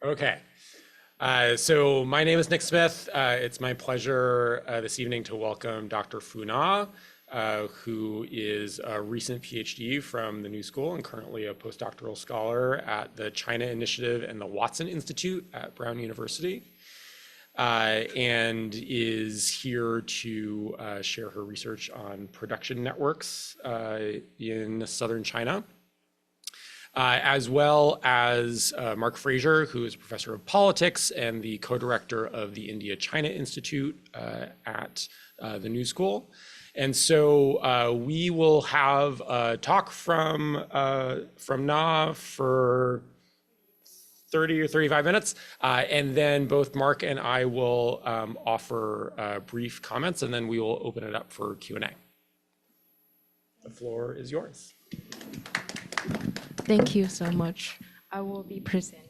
Okay. So my name is Nick Smith. It's my pleasure this evening to welcome Dr. Fu Na, who is a recent PhD from the New School and currently a postdoctoral scholar at the China Initiative and the Watson Institute at Brown University, and is here to share her research on production networks in southern China. As well as Mark Fraser, who is a professor of politics and the co-director of the India-China Institute at the New School. And so we will have a talk from Na for 30 or 35 minutes, and then both Mark and I will offer brief comments, and then we will open it up for Q&A. The floor is yours. Thank you so much. I will be presenting.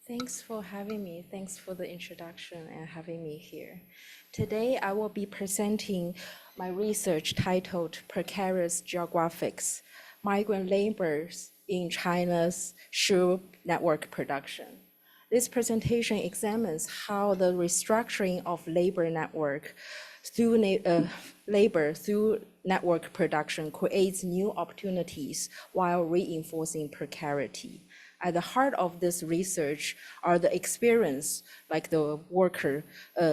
Thanks for having me. Thanks for the introduction and having me here. Today, I will be presenting my research titled Precarious Geographies, Migrant Laborers in China's Shoe Network Production. This presentation examines how the restructuring of labor network through network production creates new opportunities while reinforcing precarity. At the heart of this research are the experience, like the worker,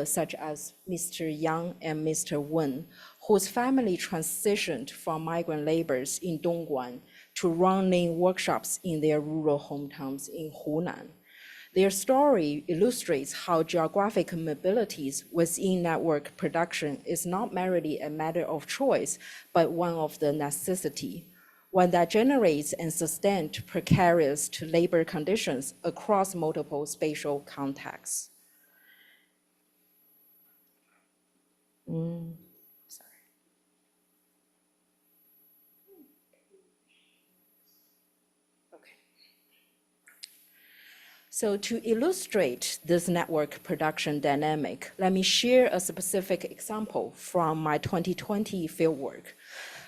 such as Mr. Yang and Mr. Wen, whose family transitioned from migrant laborers in Dongguan to running workshops in their rural hometowns in Hunan. Their story illustrates how geographic mobilities within network production is not merely a matter of choice, but one of the necessity, one that generates and sustains precarious to labor conditions across multiple spatial contexts. So to illustrate this network production dynamic, let me share a specific example from my 2020 fieldwork.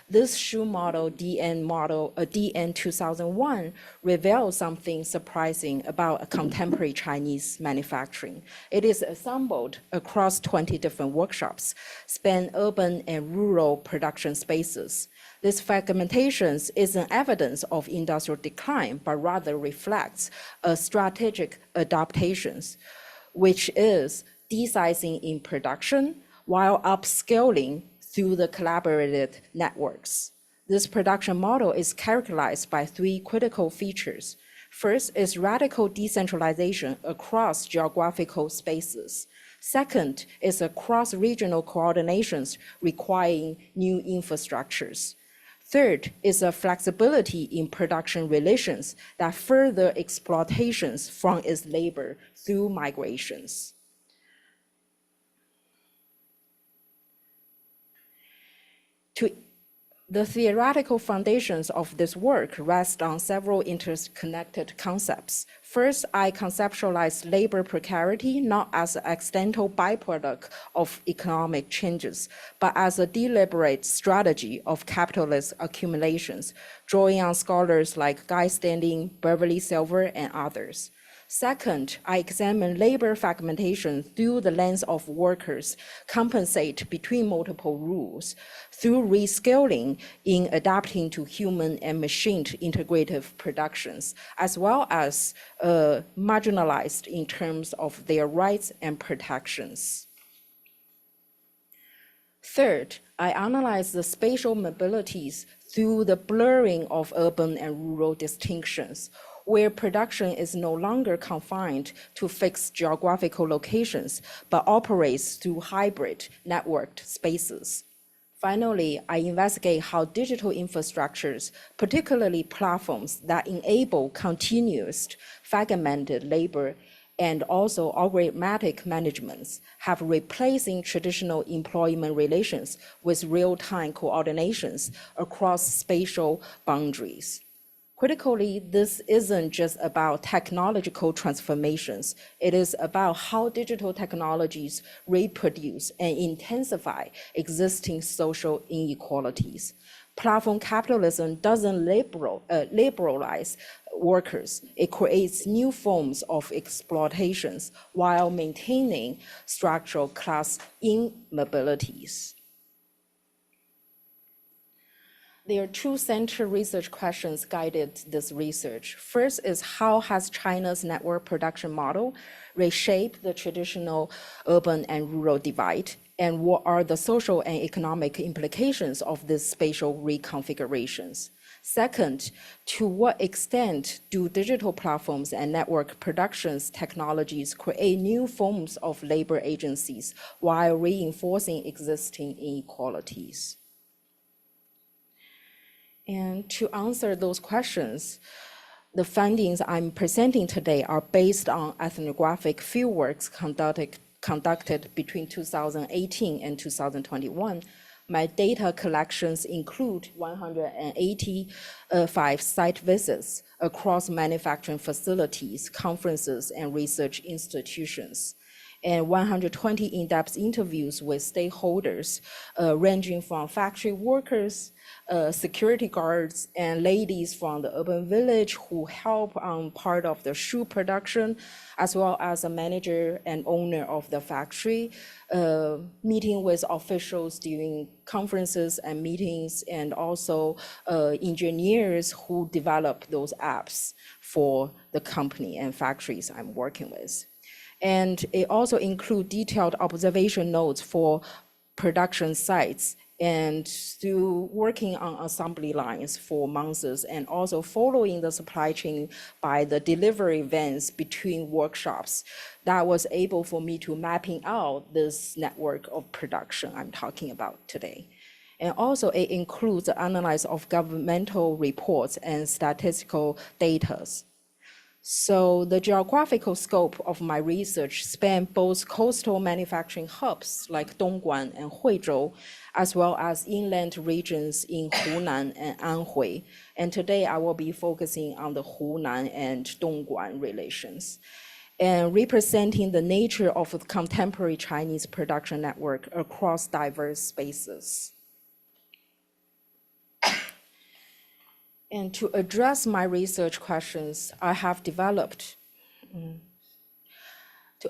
This shoe model, DN 2001, reveals something surprising about contemporary Chinese manufacturing. It is assembled across 20 different workshops, span urban and rural production spaces. This fragmentation isn't evidence of industrial decline, but rather reflects a strategic adaptations, which is desizing in production while upscaling through the collaborated networks. This production model is characterized by three critical features. First is radical decentralization across geographical spaces. Second is a cross-regional coordinations requiring new infrastructures. Third is a flexibility in production relations that further exploitations from its labor through migrations. The theoretical foundations of this work rest on several interconnected concepts. First, I conceptualized labor precarity not as an accidental byproduct of economic changes, but as a deliberate strategy of capitalist accumulations, drawing on scholars like Guy Standing, Beverly Silver, and others. Second, I examine labor fragmentation through the lens of workers compensate between multiple rules through rescaling in adapting to human and machine integrative productions, as well as marginalized in terms of their rights and protections. Third, I analyze the spatial mobilities through the blurring of urban and rural distinctions, where production is no longer confined to fixed geographical locations, but operates through hybrid networked spaces. Finally, I investigate how digital infrastructures, particularly platforms that enable continuous fragmented labor and also algorithmic managements have replacing traditional employment relations with real-time coordinations across spatial boundaries. Critically, this isn't just about technological transformations. It is about how digital technologies reproduce and intensify existing social inequalities. Platform capitalism doesn't liberalize workers. It creates new forms of exploitations while maintaining structural class inmobilities. There are two central research questions guided this research. First is how has China's network production model reshaped the traditional urban and rural divide? And what are the social and economic implications of these spatial reconfigurations? Second, to what extent do digital platforms and network productions technologies create new forms of labor agencies while reinforcing existing inequalities? And to answer those questions, the findings I'm presenting today are based on ethnographic fieldworks conducted between 2018 and 2021. My data collections include 185 site visits across manufacturing facilities, conferences, and research institutions, and 120 in-depth interviews with stakeholders, ranging from factory workers, security guards, and ladies from the urban village who help on part of the shoe production, as well as a manager and owner of the factory, meeting with officials during conferences and meetings, and also engineers who develop those apps for the company and factories I'm working with. And it also includes detailed observation notes for production sites and through working on assembly lines for months and also following the supply chain by the delivery vans between workshops. That was able for me to mapping out this network of production I'm talking about today. And also it includes the analysis of governmental reports and statistical data. So the geographical scope of my research spanned both coastal manufacturing hubs like Dongguan and Huizhou, as well as inland regions in Hunan and Anhui. And today I will be focusing on the Hunan and Dongguan relations, and representing the nature of the contemporary Chinese production network across diverse spaces. And to address my research questions, I have developed an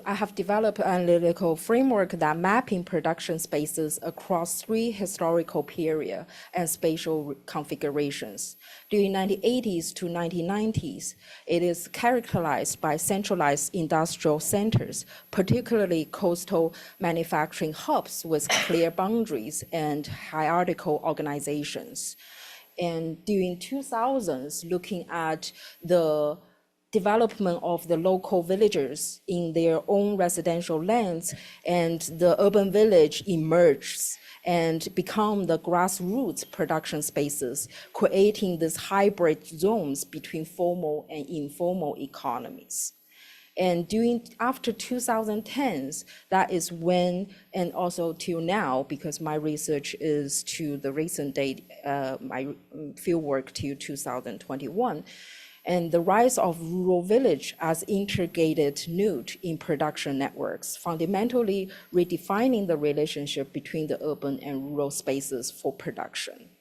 analytical framework that mapping production spaces across 3 historical periods and spatial configurations. During 1980s to 1990s, it is characterized by centralized industrial centers, particularly coastal manufacturing hubs with clear boundaries and hierarchical organizations. And during 2000s, looking at the development of the local villagers in their own residential lands, and the urban village emerges and become the grassroots production spaces, creating these hybrid zones between formal and informal economies. And after 2010s, that is when, and also till now, because my research is to the recent date, my fieldwork to 2021, and the rise of rural village as integrated node in production networks, fundamentally redefining the relationship between the urban and rural spaces for production.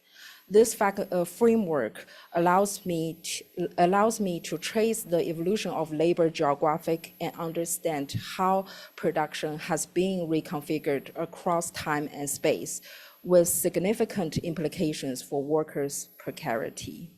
This framework allows me to trace the evolution of labor geographic and understand how production has been reconfigured across time and space with significant implications for workers' precarity.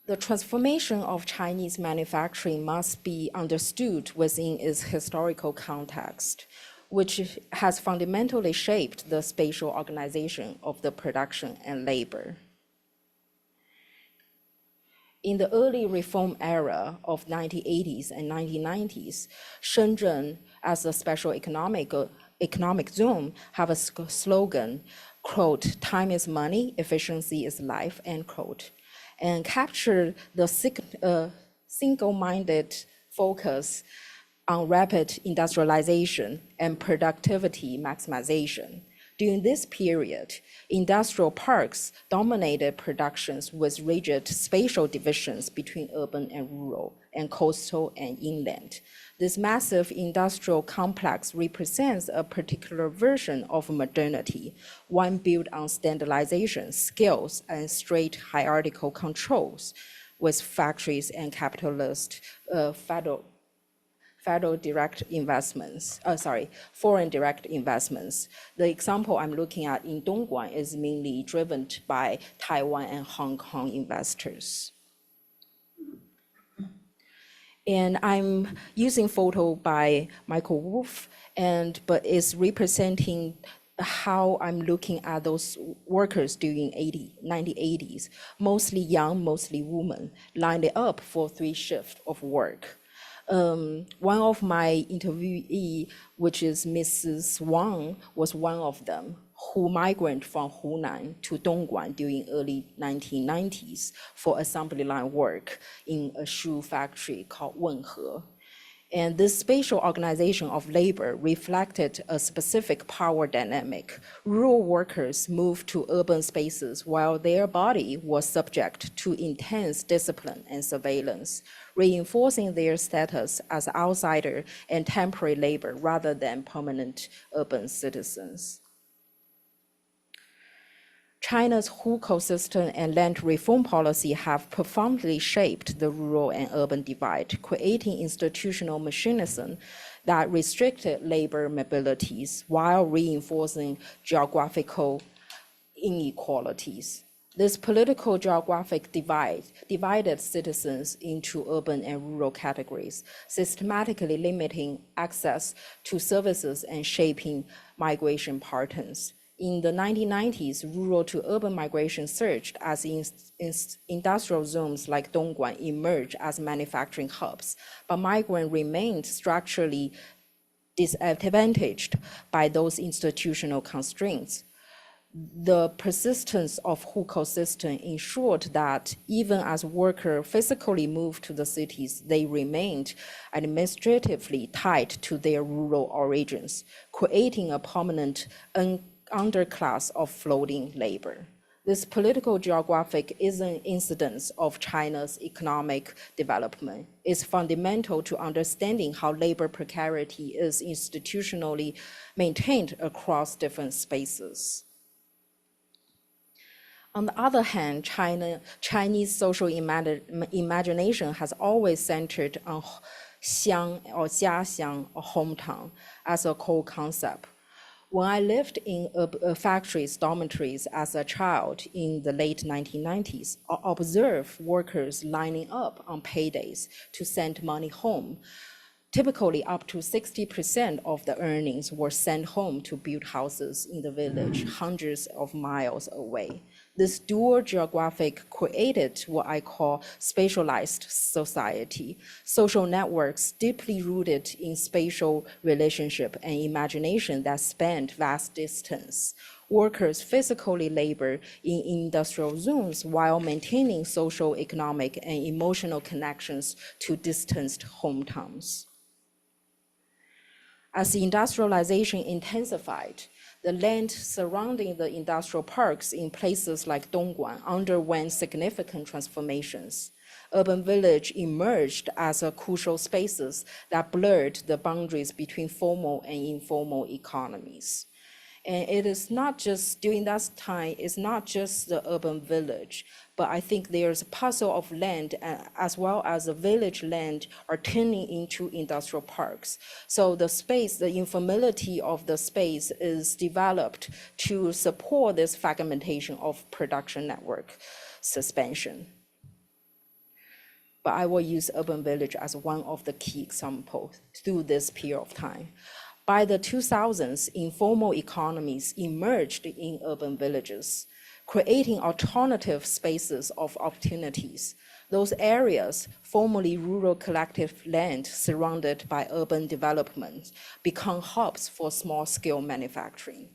The transformation of Chinese manufacturing must be understood within its historical context, which has fundamentally shaped the spatial organization of the production and labor. In the early reform era of 1980s and 1990s, Shenzhen, as a special economic zone, have a slogan, quote, "Time is money, efficiency is life," end quote, and captured the single-minded focus on rapid industrialization and productivity maximization. During this period, industrial parks dominated productions with rigid spatial divisions between urban and rural, and coastal and inland. This massive industrial complex represents a particular version of modernity, one built on standardization, scales, and straight hierarchical controls, with factories and capitalist foreign direct investments. The example I'm looking at in Dongguan is mainly driven by Taiwan and Hong Kong investors. And I'm using photo by Michael Wolff, but it's representing how I'm looking at those workers during 1980s, mostly young, mostly women, lined up for 3 shifts of work. One of my interviewee, which is Mrs. Wang, was one of them, who migrated from Hunan to Dongguan during early 1990s for assembly line work in a shoe factory called Weatherhead. And this spatial organization of labor reflected a specific power dynamic. Rural workers moved to urban spaces while their body was subject to intense discipline and surveillance, reinforcing their status as outsider and temporary labor rather than permanent urban citizens. China's hukou system and land reform policy have profoundly shaped the rural and urban divide, creating institutional mechanisms that restricted labor mobilities while reinforcing geographical inequalities. This political geographic divide divided citizens into urban and rural categories, systematically limiting access to services and shaping migration patterns. In the 1990s, rural to urban migration surged as industrial zones like Dongguan emerged as manufacturing hubs, but migrants remained structurally disadvantaged by those institutional constraints. The persistence of hukou system ensured that even as workers physically moved to the cities, they remained administratively tied to their rural origins, creating a permanent underclass of floating labor. This political geographic is an incidence of China's economic development. It's fundamental to understanding how labor precarity is institutionally maintained across different spaces. On the other hand, Chinese social imagination has always centered on xiang or jiaxiang or hometown as a core concept. When I lived in factories, dormitories as a child in the late 1990s, I observed workers lining up on paydays to send money home. Typically, up to 60% of the earnings were sent home to build houses in the village, hundreds of miles away. This dual geographic created what I call spatialized society, social networks deeply rooted in spatial relationship and imagination that spanned vast distance. Workers physically labor in industrial zones while maintaining social, economic, and emotional connections to distant hometowns. As industrialization intensified, the land surrounding the industrial parks in places like Dongguan underwent significant transformations. Urban village emerged as a crucial spaces that blurred the boundaries between formal and informal economies. And it is not just, during that time, it's not just the urban village, but I think there's a puzzle of land as well as the village land are turning into industrial parks. So the space, the informality of the space is developed to support this fragmentation of production network suspension. But I will use urban village as one of the key examples through this period of time. By the 2000s, informal economies emerged in urban villages, creating alternative spaces of opportunities. Those areas, formerly rural collective land surrounded by urban development, become hubs for small-scale manufacturing.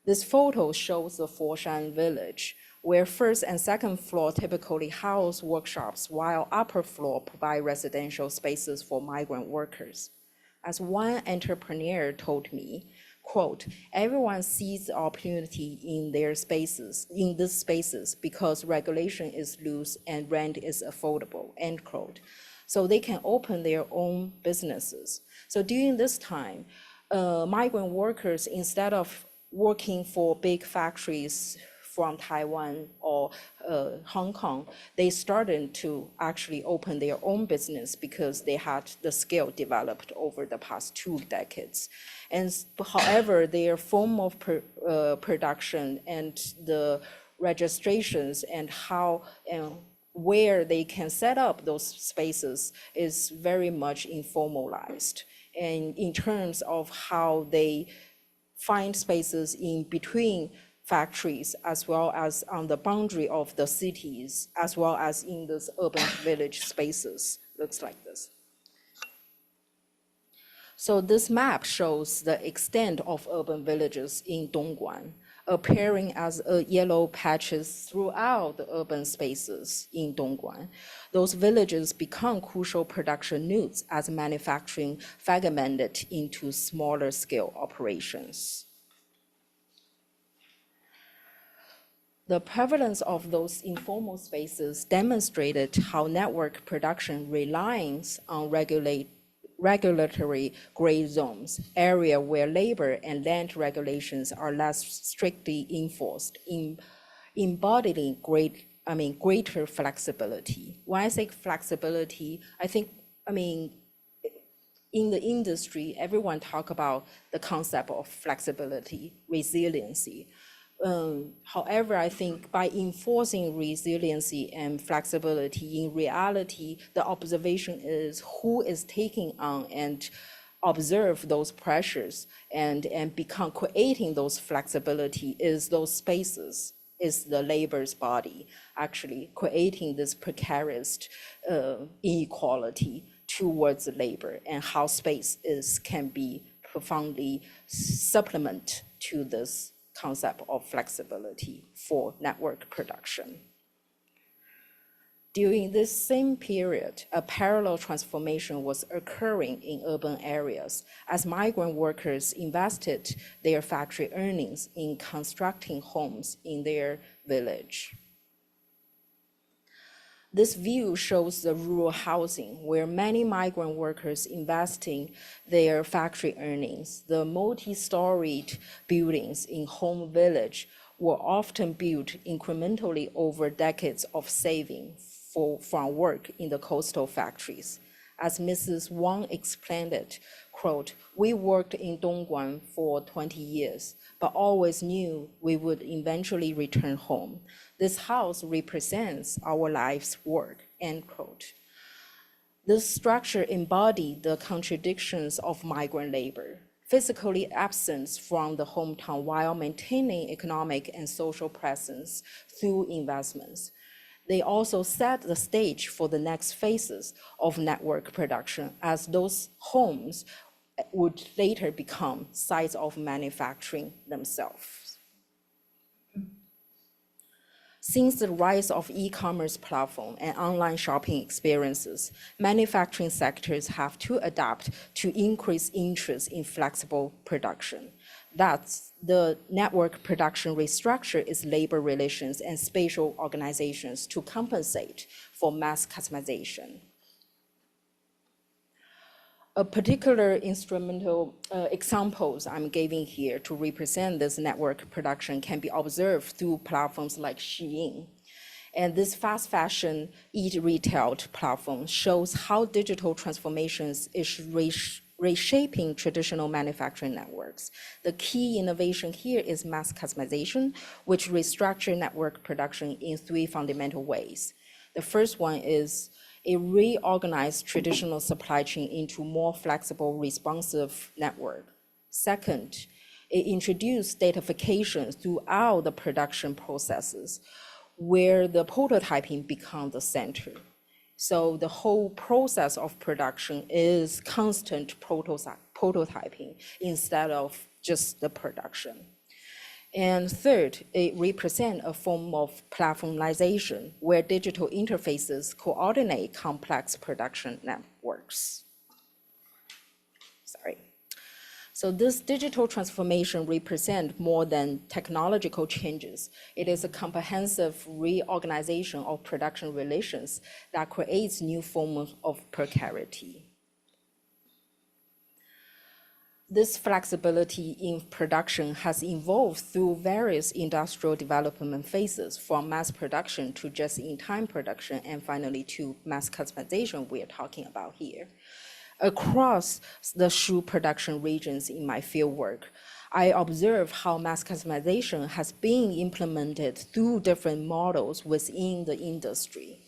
This photo shows the Foshan village, where first and second floor typically house workshops, while upper floor provide residential spaces for migrant workers. As one entrepreneur told me, quote, everyone sees the opportunity in these spaces because regulation is loose and rent is affordable, end quote. So they can open their own businesses. So during this time, migrant workers, instead of working for big factories from Taiwan or Hong Kong, they started to actually open their own business because they had the skill developed over the past 2 decades. And however, their form of production and the registrations and how and where they can set up those spaces is very much informalized. And in terms of how they find spaces in between factories, as well as on the boundary of the cities, as well as in those urban village spaces, looks like this. So this map shows the extent of urban villages in Dongguan, appearing as yellow patches throughout the urban spaces in Dongguan. Those villages become crucial production nodes as manufacturing fragmented into smaller scale operations. The prevalence of those informal spaces demonstrated how network production relies on regulatory gray zones, area where labor and land regulations are less strictly enforced, embodying greater flexibility. When I say flexibility, in the industry, everyone talk about the concept of flexibility, resiliency. However, I think by enforcing resiliency and flexibility, in reality, the observation is who is taking on and observe those pressures and become creating those flexibility is those spaces, is the labor's body, actually creating this precarious inequality towards labor, and how space can be profoundly supplement to this concept of flexibility for network production. During this same period, a parallel transformation was occurring in urban areas as migrant workers invested their factory earnings in constructing homes in their village. This view shows the rural housing where many migrant workers investing their factory earnings. The multi-storied buildings in home village were often built incrementally over decades of saving from work in the coastal factories. As Mrs. Wang explained it, quote, we worked in Dongguan for 20 years, but always knew we would eventually return home. This house represents our life's work, end quote. This structure embodied the contradictions of migrant labor, physically absent from the hometown while maintaining economic and social presence through investments. They also set the stage for the next phases of network production, as those homes would later become sites of manufacturing themselves. Since the rise of e-commerce platform and online shopping experiences, manufacturing sectors have to adapt to increase interest in flexible production. That's the network production restructure its labor relations and spatial organizations to compensate for mass customization. A particular instrumental examples I'm giving here to represent this network production can be observed through platforms like Shein. And this fast fashion e-retail platform shows how digital transformations is reshaping traditional manufacturing networks. The key innovation here is mass customization, which restructure network production in 3 fundamental ways. The first one is it reorganized traditional supply chain into more flexible, responsive network. Second, it introduced datafication throughout the production processes, where the prototyping becomes the center. So the whole process of production is constant prototyping instead of just the production. And third, it represents a form of platformization where digital interfaces coordinate complex production networks. Sorry. So this digital transformation represents more than technological changes. It is a comprehensive reorganization of production relations that creates new forms of precarity. This flexibility in production has evolved through various industrial development phases, from mass production to just-in-time production, and finally to mass customization we are talking about here. Across the shoe production regions in my fieldwork, I observe how mass customization has been implemented through different models within the industry.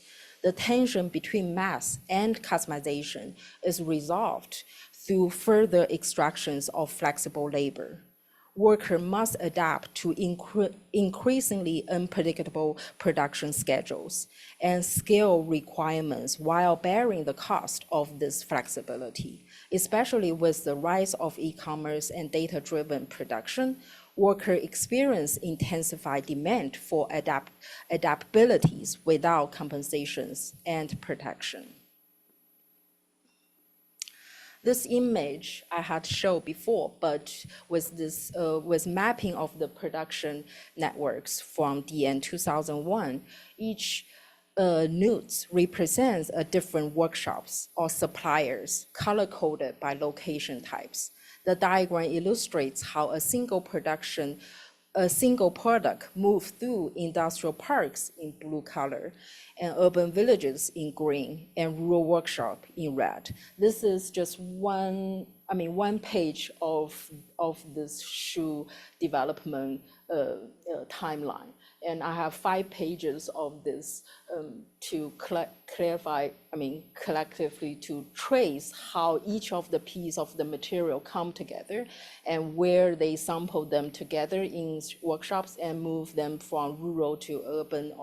The tension between mass and customization is resolved through further extractions of flexible labor. Workers must adapt to increasingly unpredictable production schedules and scale requirements while bearing the cost of this flexibility. Especially with the rise of e-commerce and data-driven production, workers experience intensified demand for adaptabilities without compensations and protection. This image I had showed before, but with this with mapping of the production networks from the end 2001, each nodes represents a different workshops or suppliers color-coded by location types. The diagram illustrates how a single product moves through industrial parks in blue color, and urban villages in green, and rural workshop in red. This is just one page of this shoe development timeline. And I have 5 pages of this to collectively to trace how each of the pieces of the material come together and where they sample them together in workshops and move them from rural to urban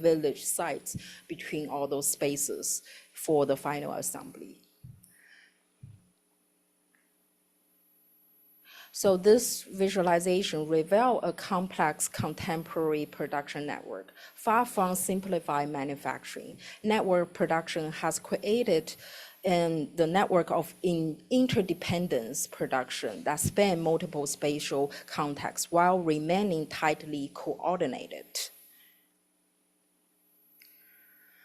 village sites between all those spaces for the final assembly. So this visualization reveals a complex contemporary production network. Far from simplified manufacturing, network production has created the network of interdependence production that span multiple spatial contexts while remaining tightly coordinated.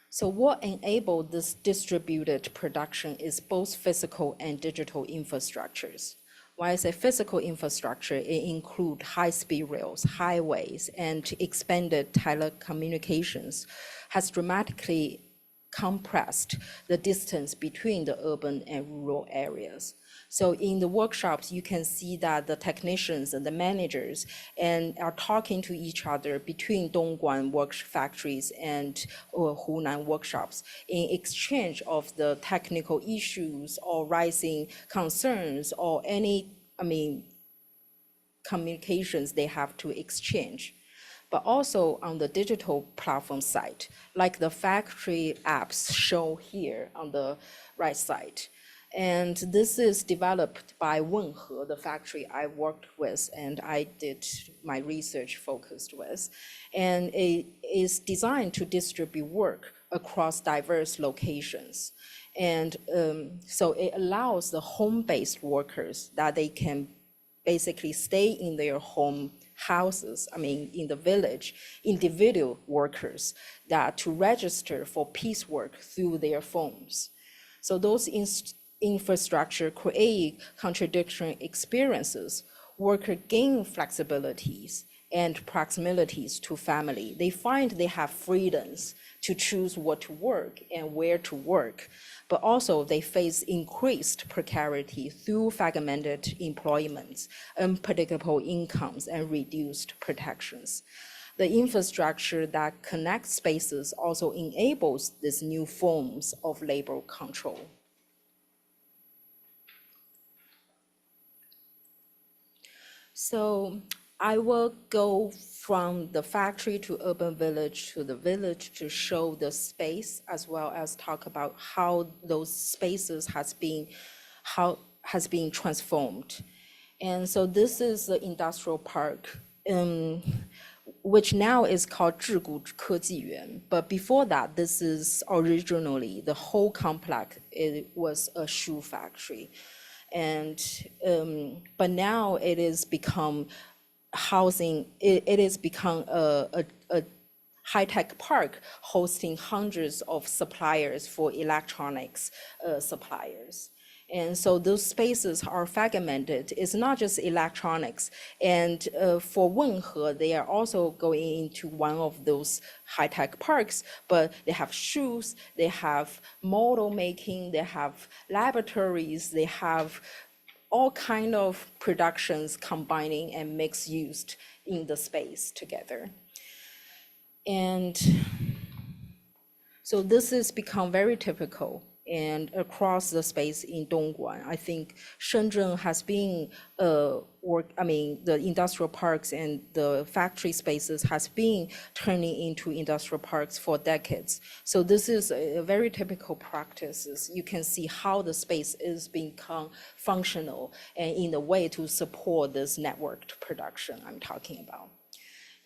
So what enabled this distributed production is both physical and digital infrastructures. When I say physical infrastructure, it includes high-speed rails, highways, and expanded telecommunications, has dramatically compressed the distance between the urban and rural areas. So in the workshops, you can see that the technicians and the managers are talking to each other between Dongguan factories and Hunan workshops in exchange of the technical issues or rising concerns or any, communications they have to exchange. But also on the digital platform side, like the factory apps shown here on the right side. And this is developed by Weatherhead, the factory I worked with and I did my research focused with. And it is designed to distribute work across diverse locations. And so it allows the home-based workers that they can basically stay in their home houses, in the village, individual workers that to register for piecework through their phones. So those infrastructure create contradictory experiences. Workers gain flexibilities and proximities to family. They find they have freedoms to choose what to work and where to work, but also they face increased precarity through fragmented employments, unpredictable incomes, and reduced protections. The infrastructure that connects spaces also enables these new forms of labor control. So I will go from the factory to urban village to the village to show the space, as well as talk about how those spaces has been transformed. And so this is the industrial park, which now is called 智谷科技园. But before that, this is originally, the whole complex, it was a shoe factory. And, but now it is become housing, it has become a high-tech park hosting hundreds of suppliers for electronics suppliers. And so those spaces are fragmented. It's not just electronics. And for Wenhe, they are also going into one of those high-tech parks, but they have shoes, they have model making, they have laboratories, they have all kind of productions combining and mixed used in the space together. And so this has become very typical and across the space in Dongguan. I think Shenzhen has been, the industrial parks and the factory spaces has been turning into industrial parks for decades. So this is a very typical practice. You can see how the space is become functional and in a way to support this networked production I'm talking about.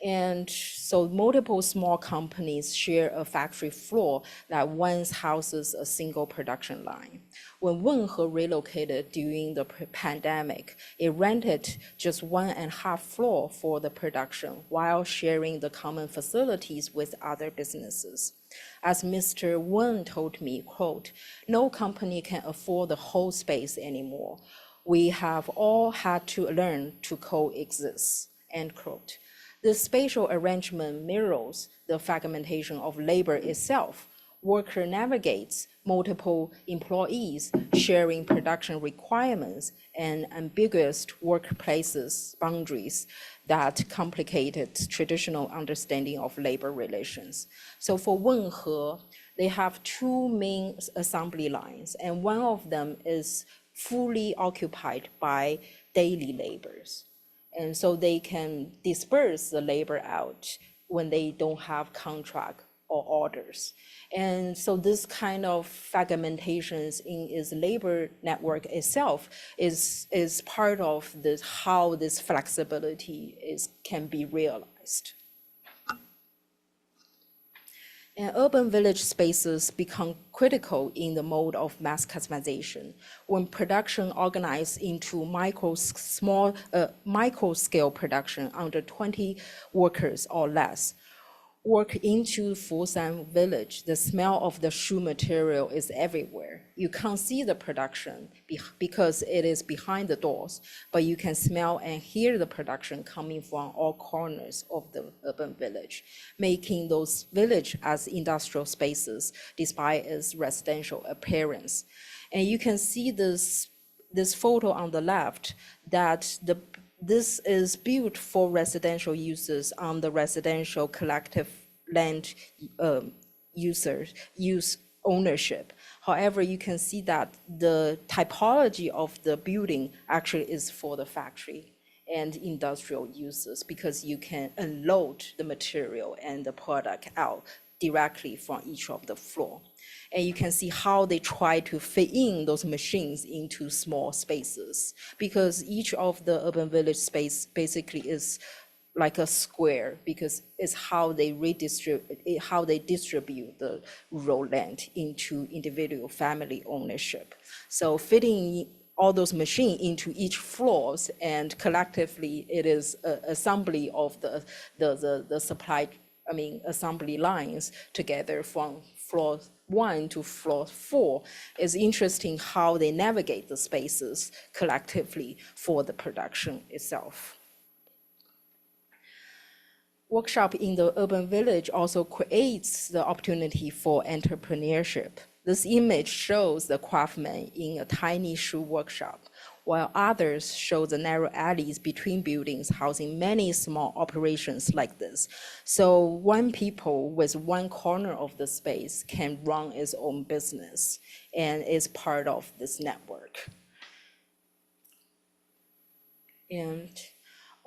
And so multiple small companies share a factory floor that once houses a single production line. When Wenhe relocated during the pandemic, it rented just 1.5 floor for the production while sharing the common facilities with other businesses. As Mr. Wen told me, quote, "No company can afford the whole space anymore. We have all had to learn to coexist," end quote. The spatial arrangement mirrors the fragmentation of labor itself. Worker navigates multiple employees sharing production requirements and ambiguous workplaces boundaries that complicated traditional understanding of labor relations. So for Wenhe, they have two main assembly lines, and one of them is fully occupied by daily laborers. And so they can disperse the labor out when they don't have contract or orders. And so this kind of fragmentations in its labor network itself is part of this, how this flexibility can be realized. And urban village spaces become critical in the mode of mass customization when production organized into micro-scale production under 20 workers or less. Work into Foshan village, the smell of the shoe material is everywhere. You can't see the production because it is behind the doors, but you can smell and hear the production coming from all corners of the urban village, making those villages as industrial spaces despite its residential appearance. And you can see this photo on the left that this is built for residential uses on the residential collective land use ownership. However, you can see that the typology of the building actually is for the factory and industrial uses because you can unload the material and the product out directly from each of the floor. And you can see how they try to fit in those machines into small spaces because each of the urban village space basically is like a square because it's how they distribute the rural land into individual family ownership. So fitting all those machines into each floors and collectively it is an assembly of the assembly lines together from floor 1 to floor 4 is interesting how they navigate the spaces collectively for the production itself. Workshop in the urban village also creates the opportunity for entrepreneurship. This image shows the craftsman in a tiny shoe workshop, while others show the narrow alleys between buildings housing many small operations like this. So one people with one corner of the space can run its own business and is part of this network. And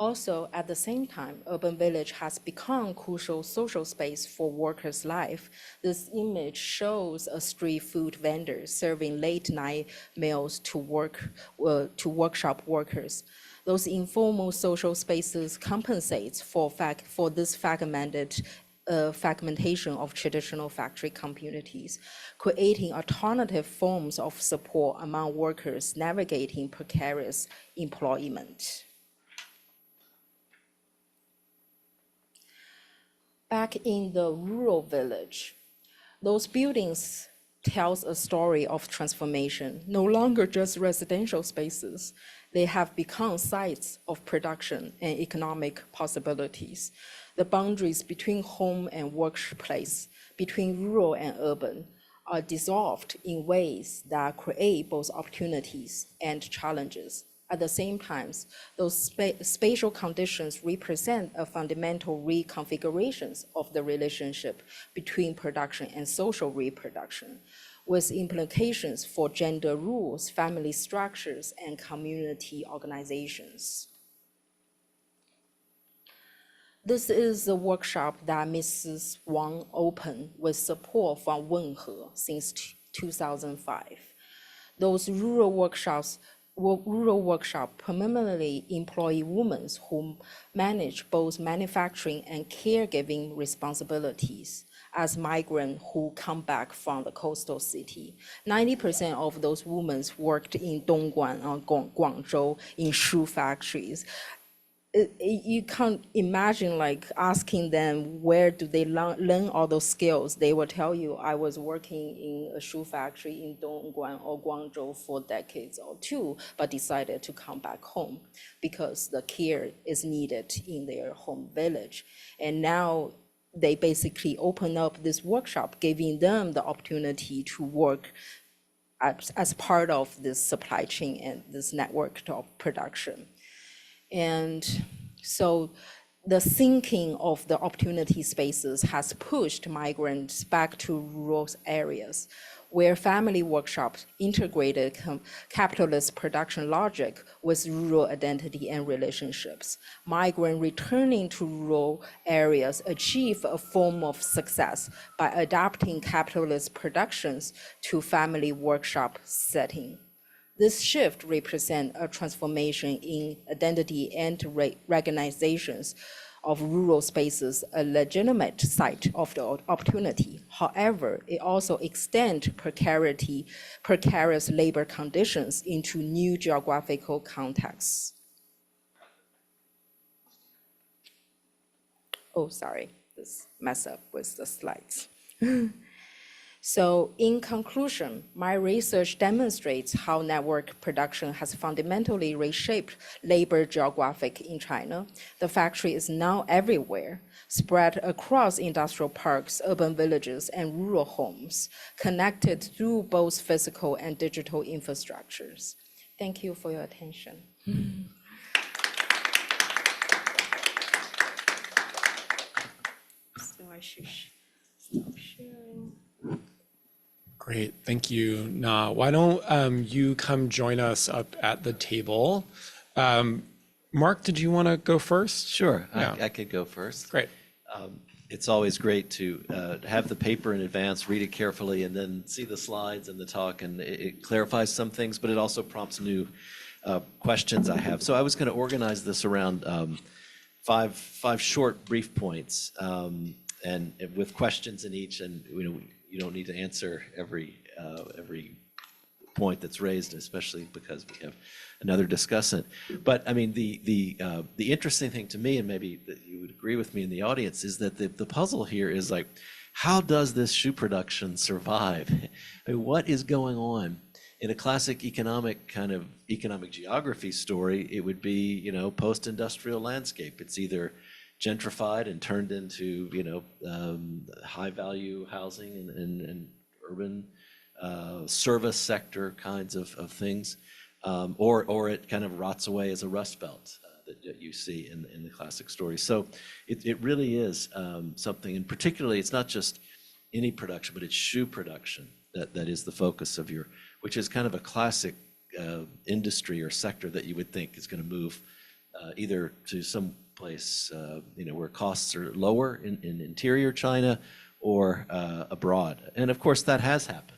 also, at the same time, urban village has become crucial social space for workers' life. This image shows a street food vendor serving late night meals to workshop workers. Those informal social spaces compensates for this fragmentation of traditional factory communities, creating alternative forms of support among workers navigating precarious employment. Back in the rural village, those buildings tells a story of transformation, no longer just residential spaces. They have become sites of production and economic possibilities. The boundaries between home and workplace, between rural and urban, are dissolved in ways that create both opportunities and challenges. At the same time, those spatial conditions represent a fundamental reconfigurations of the relationship between production and social reproduction, with implications for gender rules, family structures, and community organizations. This is a workshop that Mrs. Wang opened with support from Weatherhead since 2005. Those rural workshops permanently employ women who manage both manufacturing and caregiving responsibilities as migrants who come back from the coastal city. 90% of those women worked in Dongguan or Guangzhou in shoe factories. You can't imagine like asking them where do they learn all those skills. They will tell you, I was working in a shoe factory in Dongguan or Guangzhou for decades or two, but decided to come back home because the care is needed in their home village. And now they basically open up this workshop, giving them the opportunity to work as part of this supply chain and this network of production. And so the sinking of the opportunity spaces has pushed migrants back to rural areas where family workshops integrated capitalist production logic with rural identity and relationships. Migrants returning to rural areas achieve a form of success by adapting capitalist productions to family workshop setting. This shift represents a transformation in identity and recognitions of rural spaces, a legitimate site of the opportunity. However, it also extends precarious labor conditions into new geographical contexts. Oh, sorry, this mess up with the slides. So in conclusion, my research demonstrates how network production has fundamentally reshaped labor geographic in China. The factory is now everywhere, spread across industrial parks, urban villages, and rural homes, connected through both physical and digital infrastructures. Thank you for your attention. So I should stop sharing. Great, thank you, Na. Why don't you come join us up at the table? Mark, did you want to go first? Sure, Yeah. I could go first. Great. It's always great to have the paper in advance, read it carefully, and then see the slides and the talk, and it clarifies some things, but it also prompts new questions I have. So I was going to organize this around five short, brief points, and with questions in each, and you don't need to answer every point that's raised, especially because we have another discussant. But I mean, the interesting thing to me, and maybe that you would agree with me in the audience, is that the puzzle here is like, how does this shoe production survive? I mean, what is going on? In a classic economic geography story, it would be, post-industrial landscape. It's either gentrified and turned into, high-value housing and urban service sector kinds of things, or it kind of rots away as a rust belt that you see in the classic story. So it really is something, and particularly it's not just any production, but it's shoe production that is the focus of which is kind of a classic industry or sector that you would think is going to move either to some place where costs are lower in interior China or abroad. And of course that has happened.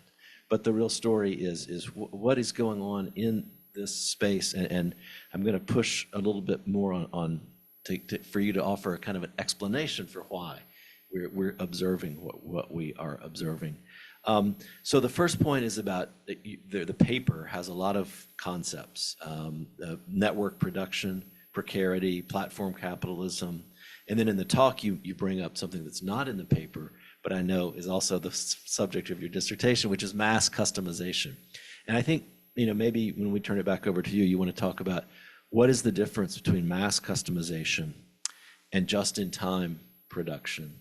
But the real story is what is going on in this space, and I'm going to push a little bit more for you to offer a kind of an explanation for why we're observing what we are observing. So the first point is about the paper has a lot of concepts, network production, precarity, platform capitalism, and then in the talk you bring up something that's not in the paper, but I know is also the subject of your dissertation, which is mass customization. And I think, maybe when we turn it back over to you, you want to talk about what is the difference between mass customization and just-in-time production,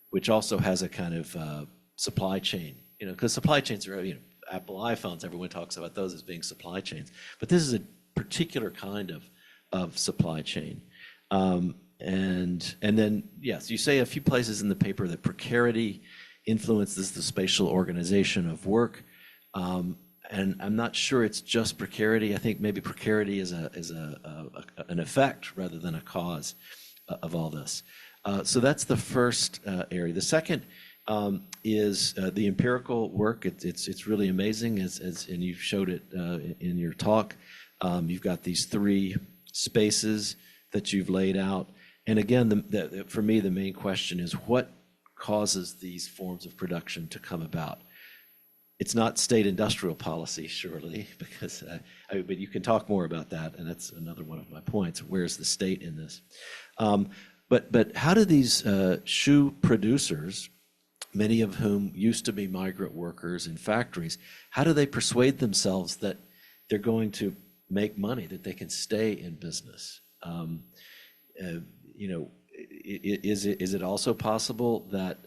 which also has a kind of supply chain, because supply chains are, Apple iPhones, everyone talks about those as being supply chains, but this is a particular kind of supply chain. And then, yes, you say a few places in the paper that precarity influences the spatial organization of work. And I'm not sure it's just precarity. I think maybe precarity is an effect rather than a cause of all this. So that's the first area. The second is the empirical work. It's really amazing, and you showed it in your talk. You've got these 3 spaces that you've laid out. And again, for me, the main question is what causes these forms of production to come about? It's not state industrial policy, surely, because but you can talk more about that, and that's another one of my points. Where's the state in this? But how do these shoe producers, many of whom used to be migrant workers in factories, how do they persuade themselves that they're going to make money, that they can stay in business? Is it also possible that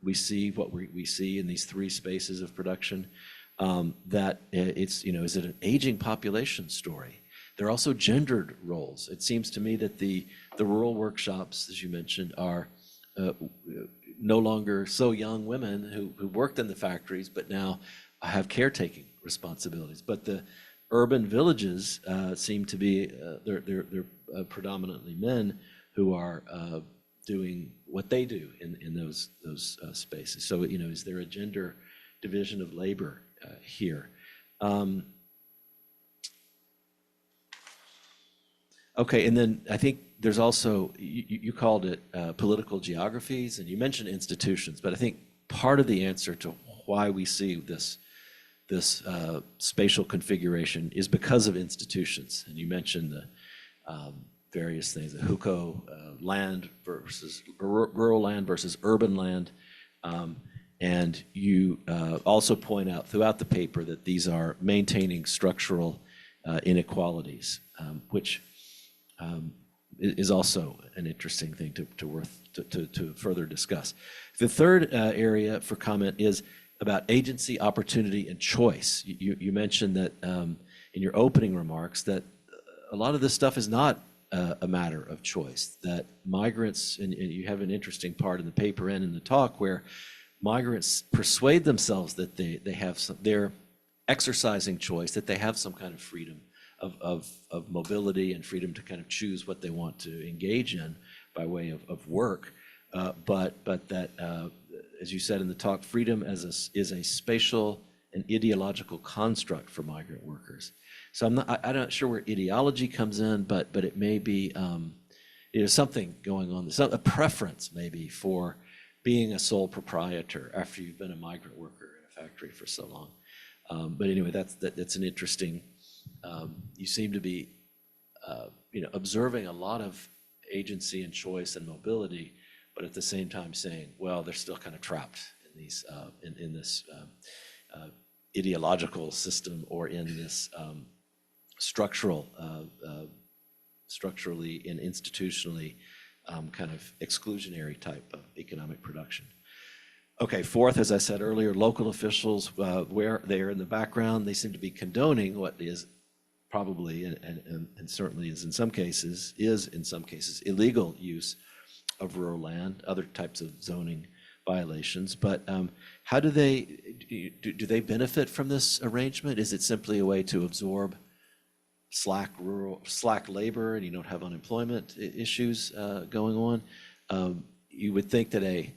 we see what we see in these 3 spaces of production, that is it an aging population story? There are also gendered roles. It seems to me that the rural workshops, as you mentioned, are no longer so young women who worked in the factories, but now have caretaking responsibilities. But the urban villages seem to be, they're predominantly men who are doing what they do in those spaces. So, is there a gender division of labor here? Okay, and then I think there's also, you called it political geographies, and you mentioned institutions, but I think part of the answer to why we see this spatial configuration is because of institutions. And you mentioned the various things, the hukou land versus rural land versus urban land. And you also point out throughout the paper that these are maintaining structural inequalities, which is also an interesting thing to further discuss. The third area for comment is about agency, opportunity, and choice. You mentioned that in your opening remarks that a lot of this stuff is not a matter of choice, that migrants, and you have an interesting part in the paper and in the talk where migrants persuade themselves that they're exercising choice, that they have some kind of freedom of mobility and freedom to kind of choose what they want to engage in by way of work, but that, as you said in the talk, freedom is a spatial and ideological construct for migrant workers. So I'm not sure where ideology comes in, but it may be something going on, a preference maybe for being a sole proprietor after you've been a migrant worker in a factory for so long. But anyway, that's an interesting. You seem to be, observing a lot of agency and choice and mobility, but at the same time saying, well, they're still kind of trapped in these in this ideological system or in this structurally and institutionally kind of exclusionary type of economic production. Okay, fourth, as I said earlier, local officials, where they're in the background, they seem to be condoning what is probably and certainly is in some cases illegal use of rural land, other types of zoning violations. But how do they benefit from this arrangement? Is it simply a way to absorb slack labor, and you don't have unemployment issues going on? You would think that a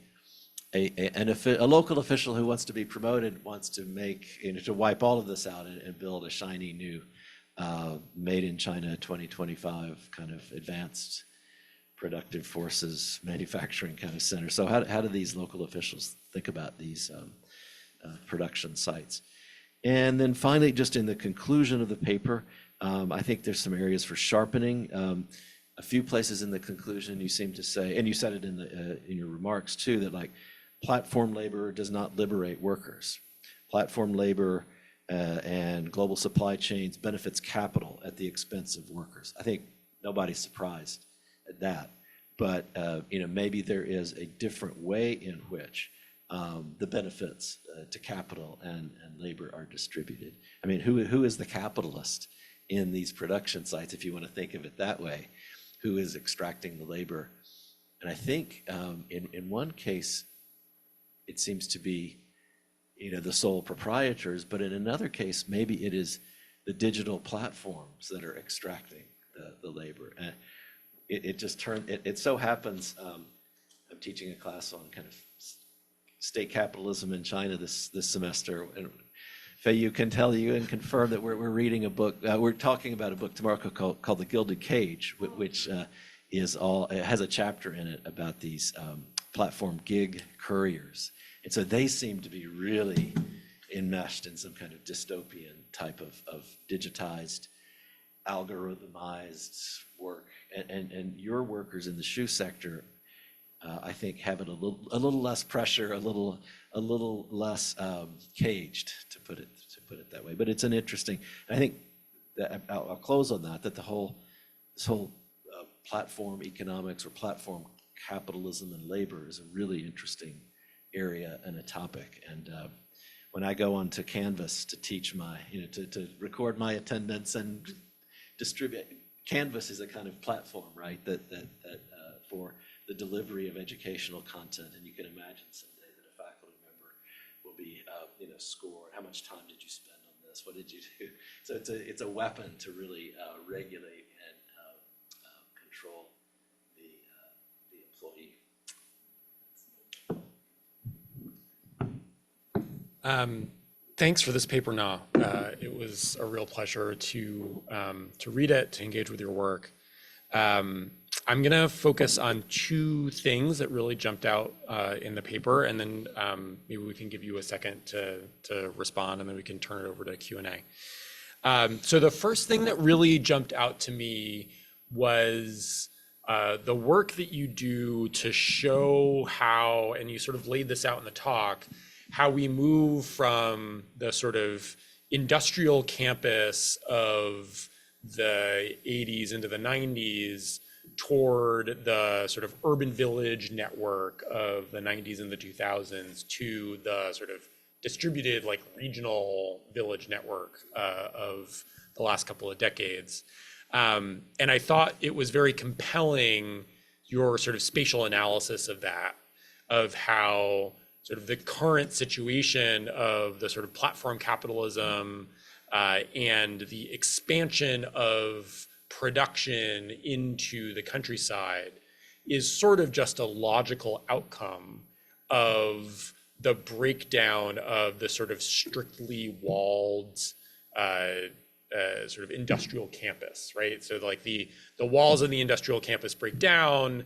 local official who wants to be promoted wants to to wipe all of this out and build a shiny new made in China 2025 kind of advanced productive forces manufacturing kind of center. So how do these local officials think about these production sites? And then finally, just in the conclusion of the paper, I think there's some areas for sharpening. A few places in the conclusion you seem to say, and you said it in your remarks too, that like platform labor does not liberate workers. Platform labor and global supply chains benefits capital at the expense of workers. I think nobody's surprised at that, but maybe there is a different way in which the benefits to capital and labor are distributed. I mean, who is the capitalist in these production sites, if you want to think of it that way? Who is extracting the labor? And I think in one case, it seems to be the sole proprietors, but in another case, maybe it is the digital platforms that are extracting the labor. And it so happens, I'm teaching a class on kind of state capitalism in China this semester. And Fei-Yu can tell you and confirm that we're reading a book, we're talking about a book tomorrow called The Gilded Cage, which it has a chapter in it about these platform gig couriers. And so they seem to be really enmeshed in some kind of dystopian type of digitized, algorithmized work. And your workers in the shoe sector, I think, have it a little less pressure, a little less caged, to put it that way. But it's an interesting. I think that I'll close on that. That this whole platform economics or platform capitalism and labor is a really interesting area and a topic. And when I go onto Canvas to teach to record my attendance and distribute, Canvas is a kind of platform, right? That for the delivery of educational content, and you can imagine someday that a faculty member will be, scored. How much time did you spend on this? What did you do? So it's a weapon to really regulate and control the employee. Thanks for this paper, Na. It was a real pleasure to read it, to engage with your work. I'm going to focus on two things that really jumped out in the paper, and then maybe we can give you a second to respond, and then we can turn it over to Q&A. So the first thing that really jumped out to me was the work that you do to show how, and you sort of laid this out in the talk, how we move from the sort of industrial campus of the 80s into the 90s toward the sort of urban village network of the 90s and the 2000s to the sort of distributed like regional village network of the last couple of decades. And I thought it was very compelling, your sort of spatial analysis of that, of how sort of the current situation of the sort of platform capitalism and the expansion of production into the countryside is sort of just a logical outcome of the breakdown of the sort of strictly walled sort of industrial campus, right? So like the walls of the industrial campus break down,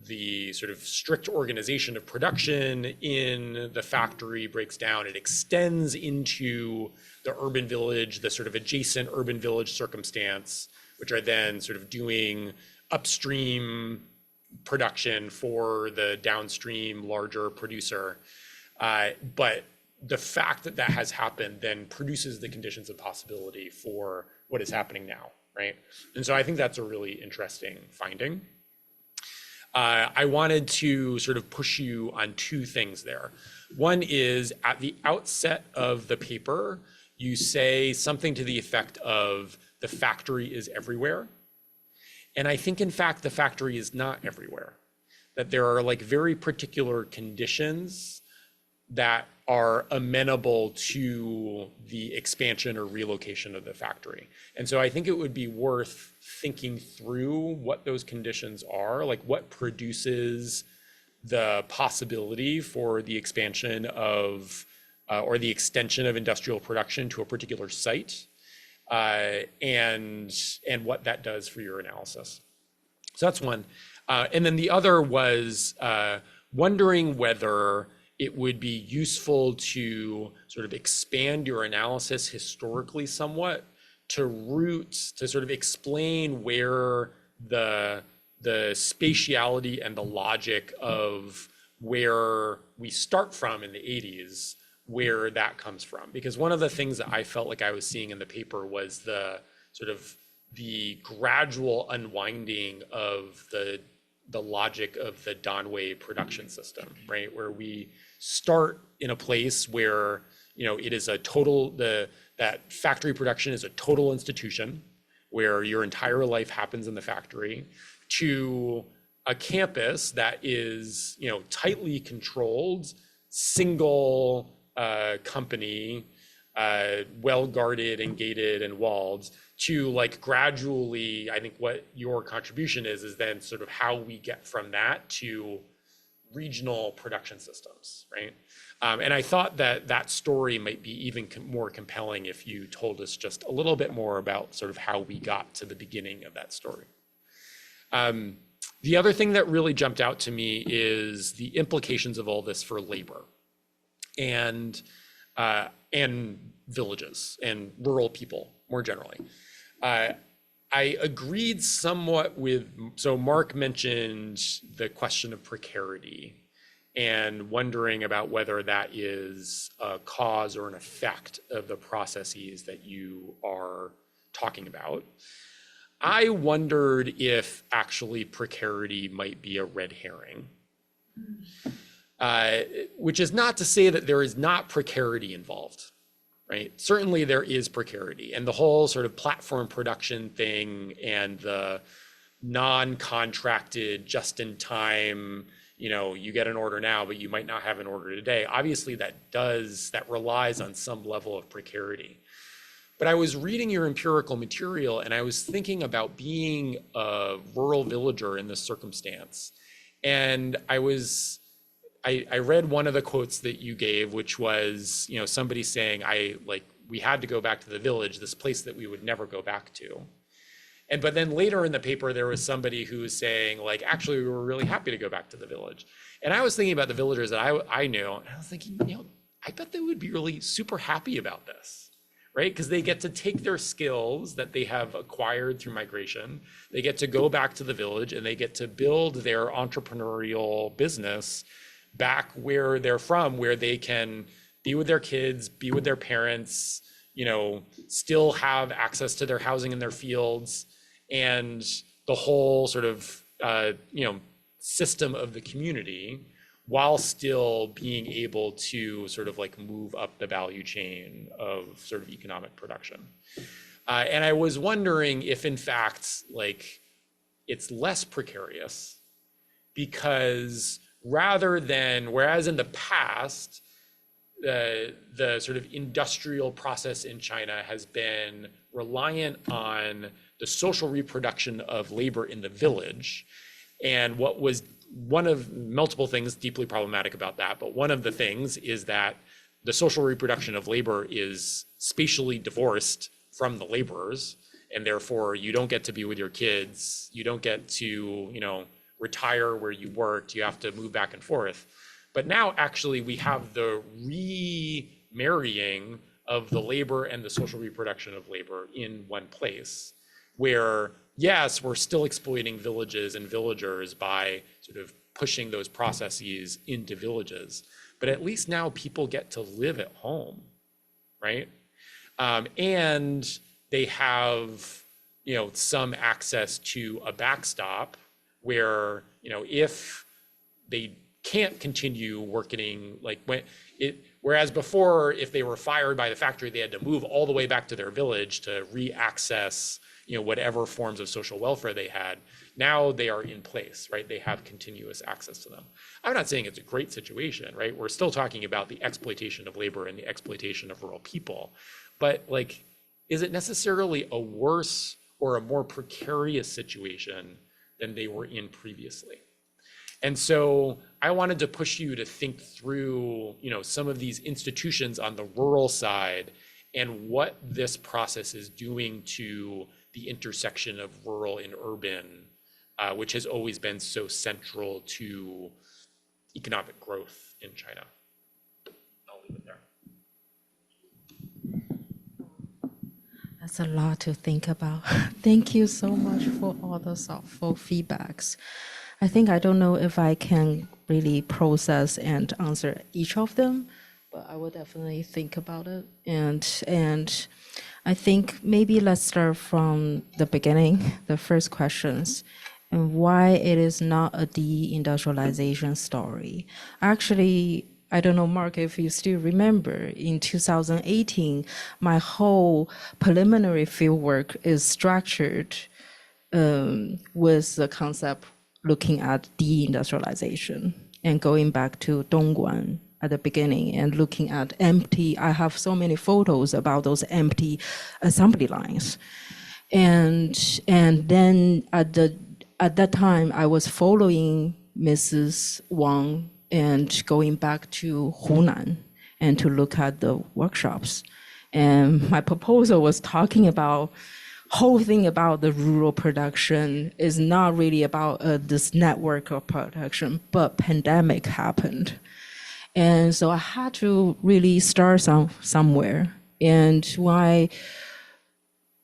the sort of strict organization of production in the factory breaks down. It extends into the urban village, the sort of adjacent urban village circumstance, which are then sort of doing upstream production for the downstream larger producer. But the fact that that has happened then produces the conditions of possibility for what is happening now, right? And so I think that's a really interesting finding. I wanted to sort of push you on two things there. One is, at the outset of the paper, you say something to the effect of the factory is everywhere. And I think, in fact, the factory is not everywhere, that there are like very particular conditions that are amenable to the expansion or relocation of the factory. And so I think it would be worth thinking through what those conditions are, like what produces the possibility for the expansion of or the extension of industrial production to a particular site, and what that does for your analysis. So that's one. And then the other was wondering whether it would be useful to sort of expand your analysis historically somewhat to sort of explain where the spatiality and the logic of where we start from in the 80s, where that comes from. Because one of the things that I felt like I was seeing in the paper was the sort of the gradual unwinding of the logic of the Donway production system, right? Where we start in a place where, it is a total, that factory production is a total institution where your entire life happens in the factory, to a campus that is, tightly controlled, single company, well guarded and gated and walled, to like gradually, I think what your contribution is then sort of how we get from that to regional production systems, right? And I thought that story might be even more compelling if you told us just a little bit more about sort of how we got to the beginning of that story. The other thing that really jumped out to me is the implications of all this for labor and villages and rural people more generally. I agreed somewhat so Mark mentioned the question of precarity and wondering about whether that is a cause or an effect of the processes that you are talking about. I wondered if actually precarity might be a red herring, which is not to say that there is not precarity involved. Right? Certainly there is precarity, and the whole sort of platform production thing and the non-contracted, just in time, you get an order now, but you might not have an order today. Obviously that relies on some level of precarity. But I was reading your empirical material and I was thinking about being a rural villager in this circumstance. And I read one of the quotes that you gave, which was, somebody saying, we had to go back to the village, this place that we would never go back to. But then later in the paper, there was somebody who was saying, actually, we were really happy to go back to the village. And I was thinking about the villagers that I knew, and I was thinking, I bet they would be really super happy about this, right? Because they get to take their skills that they have acquired through migration, they get to go back to the village, and they get to build their entrepreneurial business back where they're from, where they can be with their kids, be with their parents, still have access to their housing in their fields, and the whole sort of, system of the community, while still being able to sort of move up the value chain of sort of economic production. And I was wondering if in fact, it's less precarious because whereas in the past, the sort of industrial process in China has been reliant on the social reproduction of labor in the village. And what was one of multiple things deeply problematic about that, but one of the things is that the social reproduction of labor is spatially divorced from the laborers, and therefore you don't get to be with your kids, you don't get to, retire where you worked, you have to move back and forth. But now actually we have the remarrying of the labor and the social reproduction of labor in one place, where yes, we're still exploiting villages and villagers by sort of pushing those processes into villages, but at least now people get to live at home, right? And they have, some access to a backstop where, if they can't continue working, whereas before, if they were fired by the factory, they had to move all the way back to their village to re-access, whatever forms of social welfare they had. Now they are in place, right? They have continuous access to them. I'm not saying it's a great situation, right? We're still talking about the exploitation of labor and the exploitation of rural people, but is it necessarily a worse or a more precarious situation than they were in previously? And so I wanted to push you to think through, some of these institutions on the rural side and what this process is doing to the intersection of rural and urban, which has always been so central to economic growth in China. I'll leave it there. That's a lot to think about. Thank you so much for all the thoughtful feedbacks. I think I don't know if I can really process and answer each of them, but I will definitely think about it. And I think maybe let's start from the beginning, the first questions, and why it is not a deindustrialization story. Actually, I don't know, Mark, if you still remember, in 2018, my whole preliminary fieldwork is structured with the concept looking at deindustrialization and going back to Dongguan at the beginning and looking at empty, I have so many photos about those empty assembly lines. And then at that time, I was following Mrs. Wang and going back to Hunan and to look at the workshops. And my proposal was talking about whole thing about the rural production is not really about this network of production, but pandemic happened. And so I had to really start somewhere. And why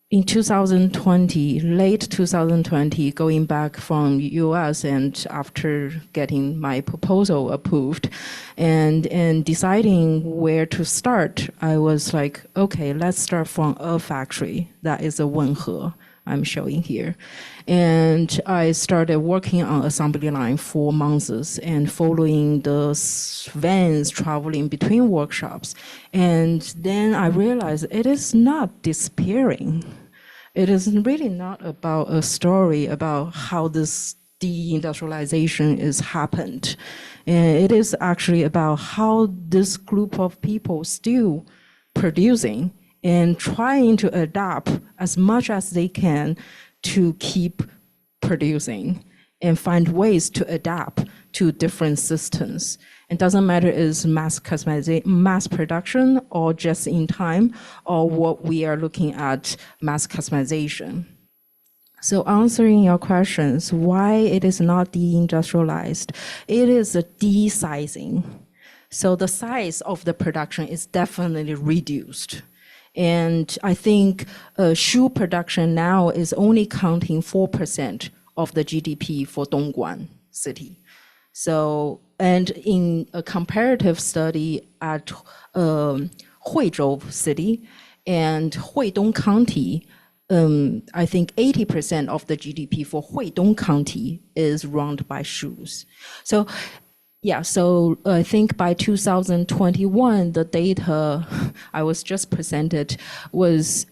in 2020, late 2020, going back from US and after getting my proposal approved and deciding where to start, I was like, okay, let's start from a factory. That is a Wenhe I'm showing here. And I started working on assembly line for months and following the vans traveling between workshops. And then I realized it is not disappearing. It is really not about a story about how this deindustrialization is happened. And it is actually about how this group of people still producing and trying to adapt as much as they can to keep producing and find ways to adapt to different systems. It doesn't matter is mass production or just in time, or what we are looking at mass customization. So answering your questions, why it is not deindustrialized, it is a de-sizing. So the size of the production is definitely reduced. And I think shoe production now is only counting 4% of the GDP for Dongguan city. So, and in a comparative study at Huizhou city and Huidong County, I think 80% of the GDP for Huidong County is run by shoes. So, yeah, so I think by 2021, the data I was just presented was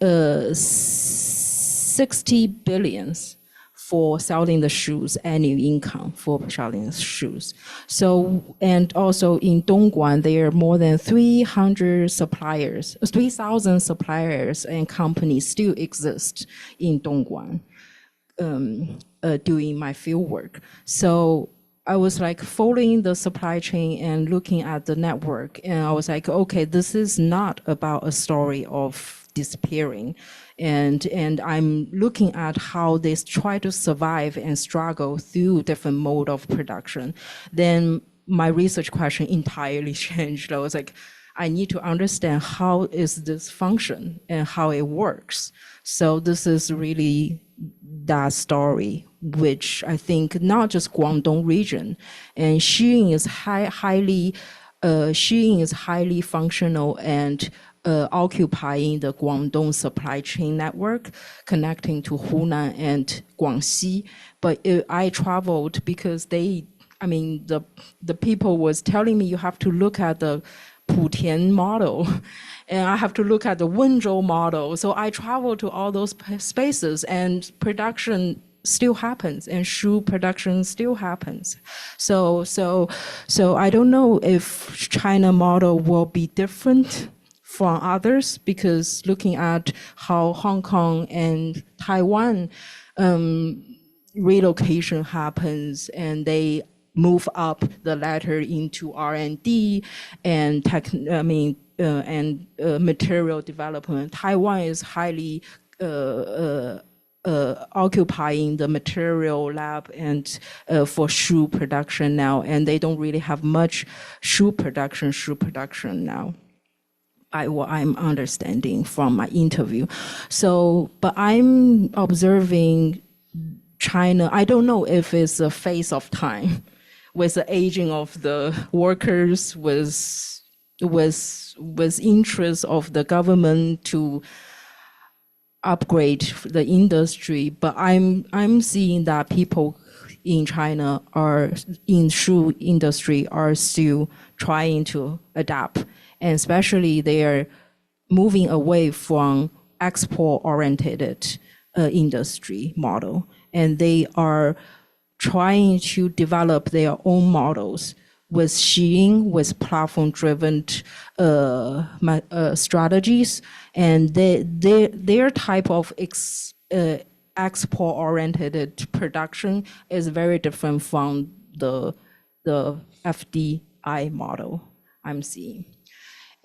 60 billions for selling the shoes, annual income for selling shoes. So, and also in Dongguan, there are more than 300 suppliers, 3,000 suppliers and companies still exist in Dongguan doing my field work. So I was like following the supply chain and looking at the network. And I was like, okay, this is not about a story of disappearing. And I'm looking at how they try to survive and struggle through different mode of production. Then my research question entirely changed. I was like, I need to understand how is this function and how it works. So this is really that story, which I think not just Guangdong region, and Xiying is highly functional and occupying the Guangdong supply chain network, connecting to Hunan and Guangxi. But I traveled because the people was telling me you have to look at the Putian model, and I have to look at the Wenzhou model. So I travel to all those spaces, and production still happens, and shoe production still happens. So I don't know if China model will be different from others, because looking at how Hong Kong and Taiwan relocation happens, and they move up the ladder into R&D and and material development. Taiwan is highly occupying the material lab and for shoe production now, and they don't really have much shoe production now. What I'm understanding from my interview. So, but I'm observing China, I don't know if it's a phase of time with the aging of the workers, with interest of the government to upgrade the industry, but I'm seeing that people in China are in shoe industry are still trying to adapt, and especially they are moving away from export-oriented industry model, and they are trying to develop their own models with Shein, with platform-driven strategies, and their type of export-oriented production is very different from the FDI model I'm seeing.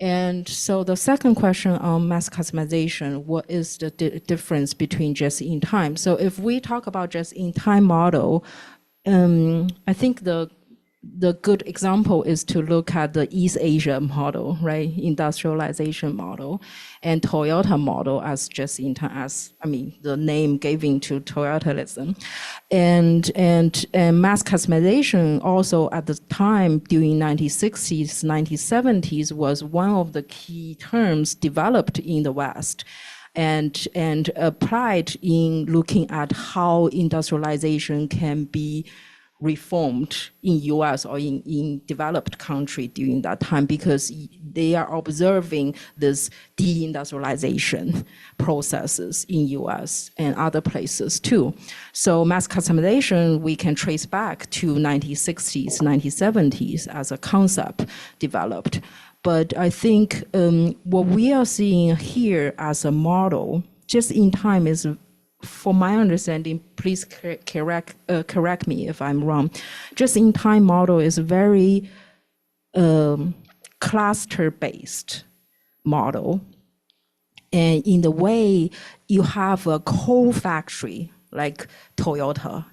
And so the second question on mass customization, what is the difference between just-in-time? So if we talk about just-in-time model, I think the good example is to look at the East Asia model, right? Industrialization model, and Toyota model as just-in-time, as, I mean, the name given to Toyotaism. And mass customization also at the time during 1960s, 1970s was one of the key terms developed in the West and applied in looking at how industrialization can be reformed in US or in developed country during that time, because they are observing this deindustrialization processes in US and other places too. So mass customization, we can trace back to 1960s, 1970s as a concept developed. But I think what we are seeing here as a model, just in time, is, for my understanding, please correct me if I'm wrong, just-in-time model is very cluster-based model. And in the way you have a co-factory like Toyota,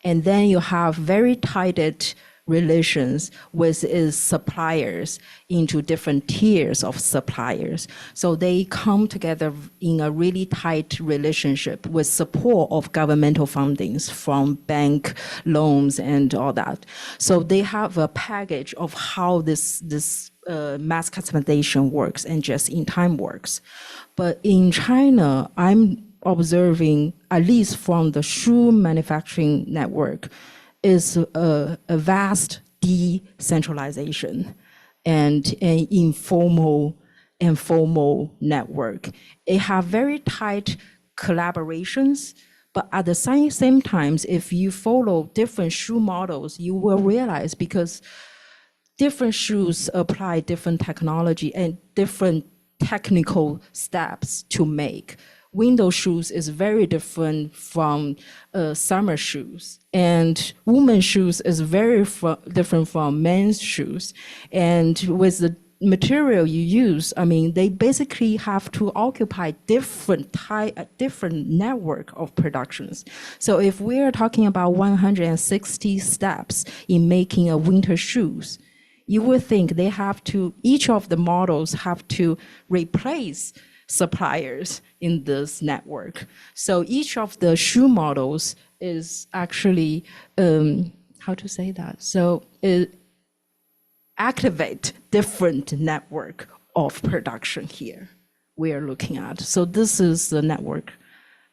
and then you have very tight relations with its suppliers into different tiers of suppliers. So they come together in a really tight relationship with support of governmental fundings from bank loans and all that. So they have a package of how this mass customization works and just-in-time works. But in China, I'm observing, at least from the shoe manufacturing network, is a vast decentralization and an informal and formal network. It have very tight collaborations, but at the same time, if you follow different shoe models, you will realize, because different shoes apply different technology and different technical steps to make. Window shoes is very different from summer shoes, and women's shoes is very different from men's shoes. And with the material you use, I mean, they basically have to occupy different network of productions. So if we are talking about 160 steps in making a winter shoes, you would think they have to, each of the models have to replace suppliers in this network. So each of the shoe models is actually, how to say that? So it activate different network of production here we are looking at. So this is the network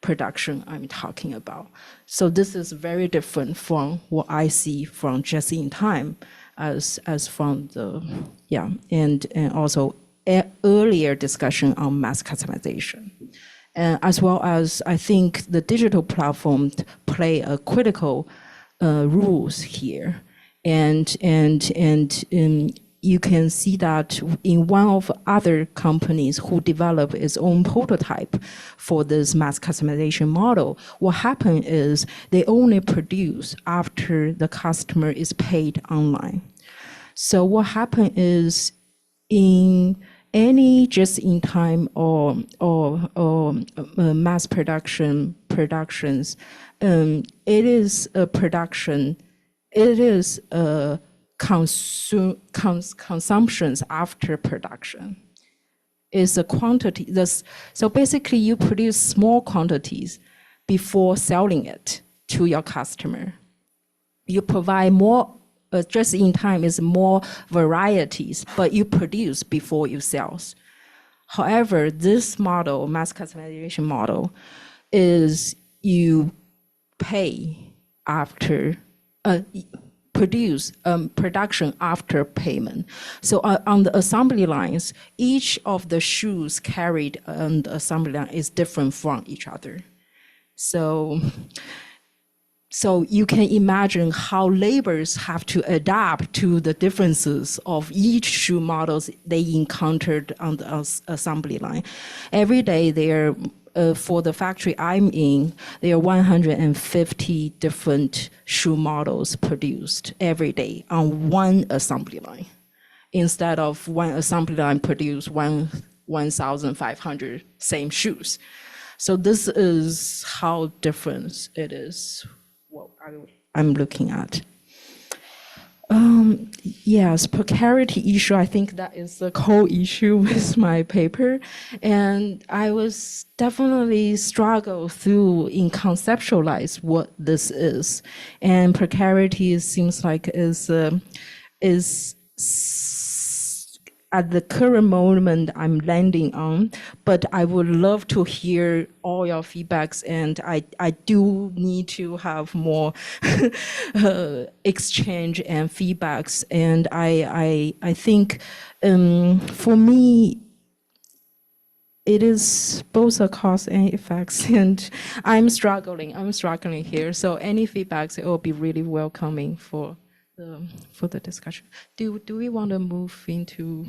production I'm talking about. So this is very different from what I see from just-in-time as from the, yeah, and also earlier discussion on mass customization, as well as I think the digital platform play a critical rules here, and you can see that in one of other companies who develop its own prototype for this mass customization model. What happened is they only produce after the customer is paid online. So what happened is in any just-in-time or mass productions, it is a production. It is a consumptions after production. Is a quantity. So basically, you produce small quantities before selling it to your customer. You provide more. Just in time is more varieties, but you produce before you sell. However, this model, mass customization model, is you pay after, production after payment. So on the assembly lines, each of the shoes carried on the assembly line is different from each other. So you can imagine how laborers have to adapt to the differences of each shoe models they encountered on the assembly line. Every day there, for the factory I'm in, there are 150 different shoe models produced every day on one assembly line. Instead of one assembly line produce 1,500 same shoes. So this is how different it is. What I'm looking at. Yes, precarity issue, I think that is the core issue with my paper. And I was definitely struggle through in conceptualize what this is. And precarity seems like is at the current moment I'm landing on, but I would love to hear all your feedbacks, and I do need to have more exchange and feedbacks. And I think for me, it is both a cause and effects, and I'm struggling here. So any feedbacks, it will be really welcoming for the discussion. Do we want to move into?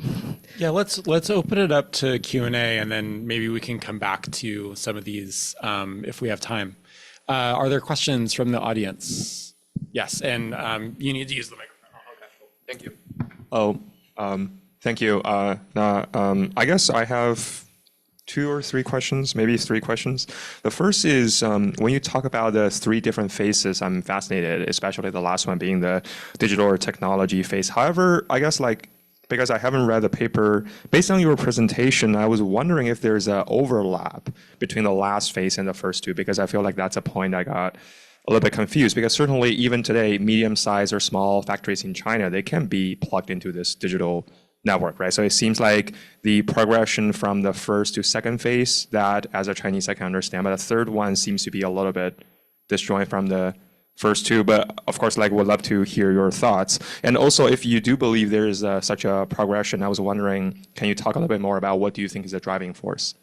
Yeah, let's open it up to Q&A, and then maybe we can come back to some of these if we have time. Are there questions from the audience? Yes, and you need to use the microphone. Oh, okay, cool. Thank you. Thank you. I guess I have 2 or 3 questions, maybe 3 questions. The first is when you talk about the 3 different phases, I'm fascinated, especially the last one being the digital or technology phase. However, I guess because I haven't read the paper, based on your presentation, I was wondering if there's an overlap between the last phase and the first 2, because I feel like that's a point I got a little bit confused, because certainly even today, medium-sized or small factories in China, they can be plugged into this digital network, right? So it seems like the progression from the first to second phase, that as a Chinese I can understand, but the third one seems to be a little bit disjoint from the first 2. But of course, would love to hear your thoughts. And also, if you do believe there is such a progression, I was wondering, can you talk a little bit more about what do you think is the driving force,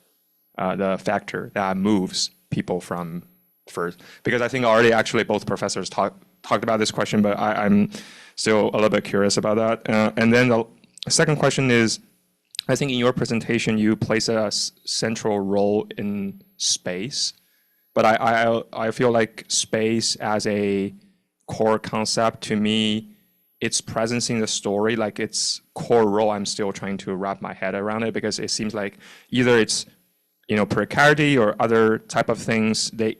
the factor that moves people from first? Because I think already actually both professors talked about this question, but I'm still a little bit curious about that. And then the second question is, I think in your presentation, you place a central role in space, but I feel like space as a core concept, to me, its presence in the story, like its core role, I'm still trying to wrap my head around it, because it seems like either it's, precarity or other type of things, they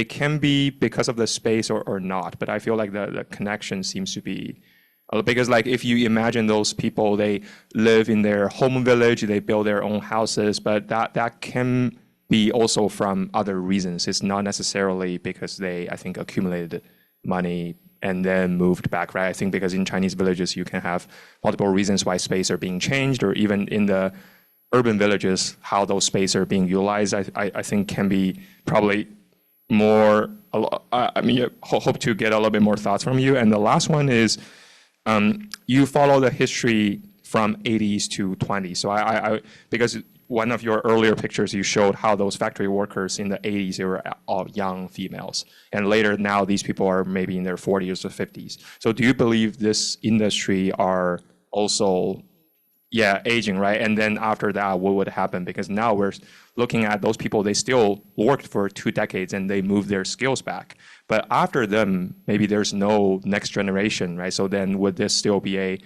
can be because of the space or not, but I feel like the connection seems to be, because if you imagine those people, they live in their home village, they build their own houses, but that can be also from other reasons. It's not necessarily because they, I think, accumulated money and then moved back, right? I think because in Chinese villages, you can have multiple reasons why space are being changed, or even in the urban villages, how those spaces are being utilized, I think can be probably more, hope to get a little bit more thoughts from you. And the last one is, you follow the history from 80s to 20s. So because one of your earlier pictures, you showed how those factory workers in the 80s, they were all young females. And later now, these people are maybe in their 40s or 50s. So do you believe this industry are also, aging, right? And then after that, what would happen? Because now we're looking at those people, they still worked for 2 decades and they moved their skills back. But after them, maybe there's no next generation, right? So then would this still be a,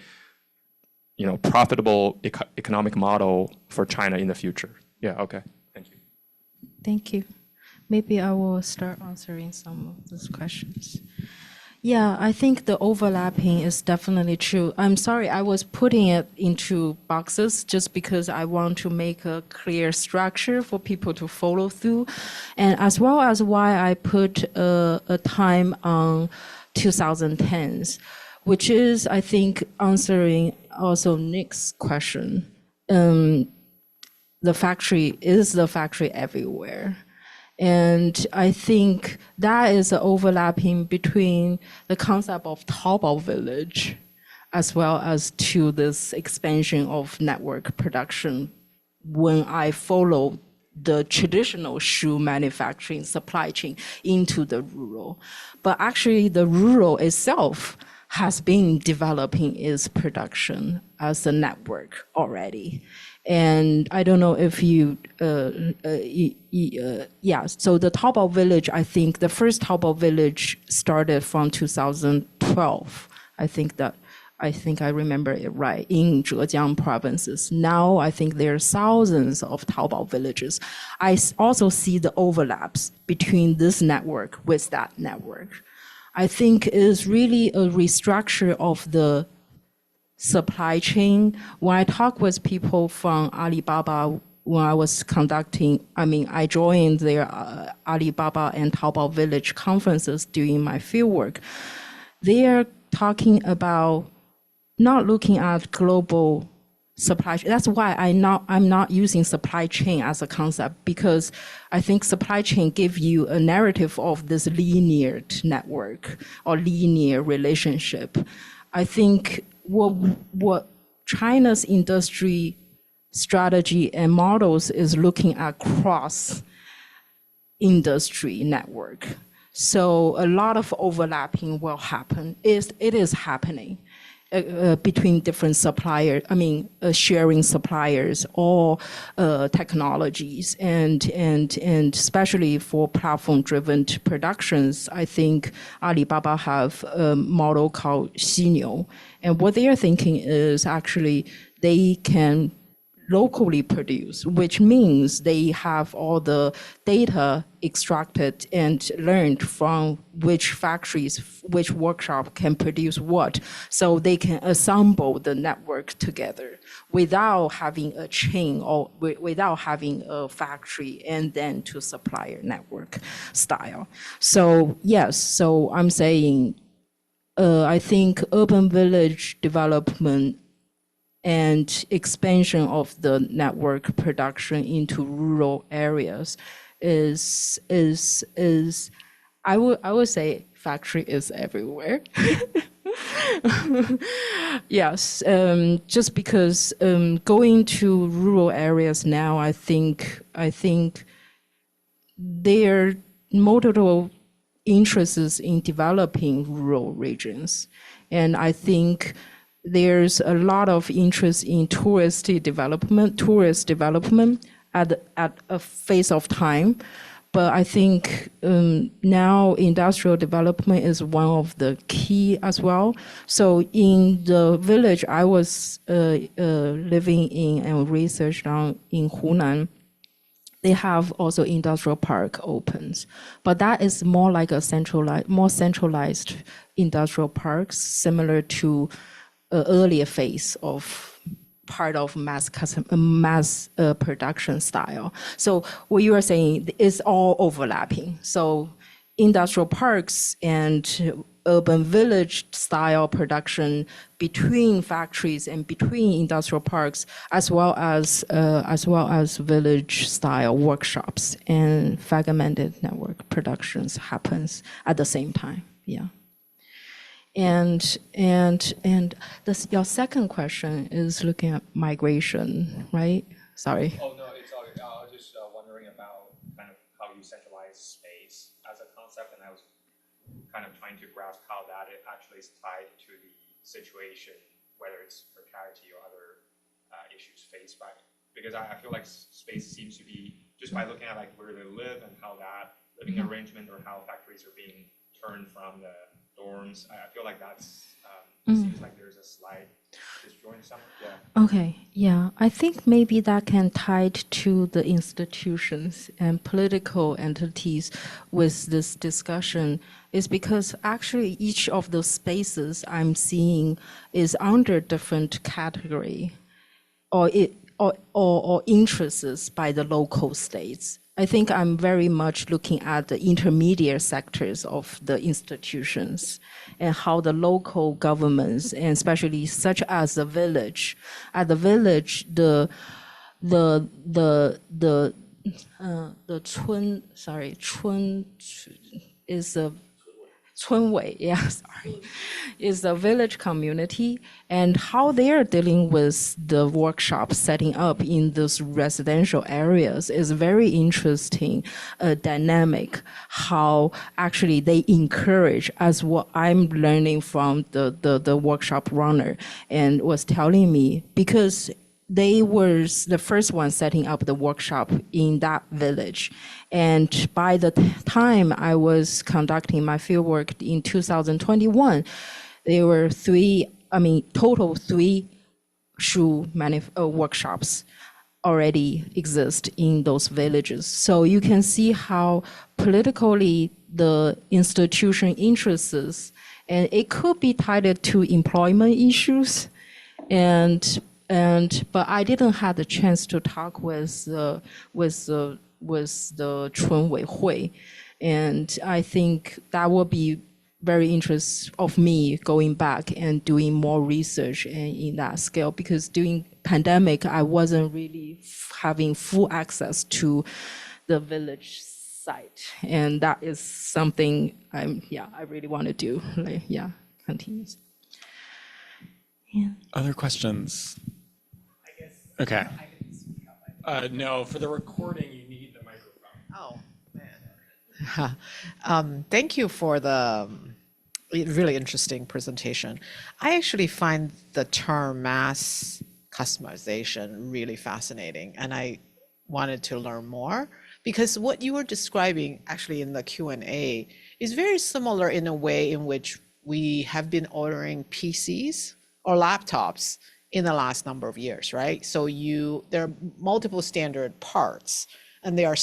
profitable economic model for China in the future? Yeah, okay. Thank you. Thank you. Maybe I will start answering some of those questions. Yeah, I think the overlapping is definitely true. I'm sorry, I was putting it into boxes just because I want to make a clear structure for people to follow through, and as well as why I put a time on 2010s, which is, I think, answering also Nick's question. The factory is the factory everywhere. And I think that is the overlapping between the concept of Taobao village as well as to this expansion of network production when I follow the traditional shoe manufacturing supply chain into the rural. But actually the rural itself has been developing its production as a network already. And I don't know if you, so the Taobao village, I think the first Taobao village started from 2012. I think I remember it right, in Zhejiang provinces. Now I think there are thousands of Taobao villages. I also see the overlaps between this network with that network. I think it is really a restructure of the supply chain. When I talk with people from Alibaba, when I was I joined their Alibaba and Taobao village conferences during my fieldwork. They are talking about not looking at global supply chain. That's why I'm not using supply chain as a concept, because I think supply chain give you a narrative of this linear network or linear relationship. I think what China's industry strategy and models is looking at cross industry network. So a lot of overlapping will happen. It is happening between different suppliers, sharing suppliers or technologies, and especially for platform-driven productions, I think Alibaba have a model called Xiniu. And what they are thinking is actually they can locally produce, which means they have all the data extracted and learned from which factories, which workshop can produce what, so they can assemble the network together without having a chain or without having a factory and then to supplier network style. So yes, so I'm saying, I think urban village development and expansion of the network production into rural areas is I would say factory is everywhere. Yes, just because going to rural areas now, I think there are multiple interests in developing rural regions, and I think there's a lot of interest in tourist development at a phase of time. But I think now industrial development is one of the key as well. So in the village I was living in and researched on in Hunan, they have also industrial park opens, but that is more like a more centralized industrial parks, similar to earlier phase of part of mass production style. So what you are saying is all overlapping. So industrial parks and urban village style production between factories and between industrial parks, as well as village style workshops and fragmented network productions happens at the same time. Yeah. And your second question is looking at migration, right? Sorry. Oh, no, it's all good. I was just wondering about kind of how you centralize space as a concept, and I was kind of trying to grasp how that it actually is tied to the situation, whether it's precarity or other issues faced by it. Because I feel like space seems to be, just by looking at like where they live and how that living arrangement or how factories are being turned from the dorms, I feel like that's It seems like there's a slide disjoint somewhere. Yeah. Okay, yeah, I think maybe that can tie to the institutions and political entities with this discussion is because actually each of those spaces I'm seeing is under different category or interests by the local states. I think I'm very much looking at the intermediate sectors of the institutions and how the local governments, and especially such as the village, at the village, the 村 is a 村委, yeah, sorry, is the village community and how they are dealing with the workshops setting up in those residential areas is very interesting dynamic, how actually they encourage, as what I'm learning from the workshop runner and was telling me, because they were the first one setting up the workshop in that village. And by the time I was conducting my fieldwork in 2021, there were total three shoe workshops already exist in those villages. So you can see how politically the institution interests, and it could be tied to employment issues, but I didn't have the chance to talk with the 村委会, and I think that will be very interesting of me going back and doing more research in that scale, because during pandemic I wasn't really having full access to the village site, and that is something I really want to do. Continues. Yeah. Other questions? Okay. No, for the recording, you need the microphone. Oh, man. Thank you for the really interesting presentation. I actually find the term mass customization really fascinating, and I wanted to learn more because what you were describing actually in the Q&A is very similar in a way in which we have been ordering PCs or laptops in the last number of years, right? So there are multiple standard parts, and they are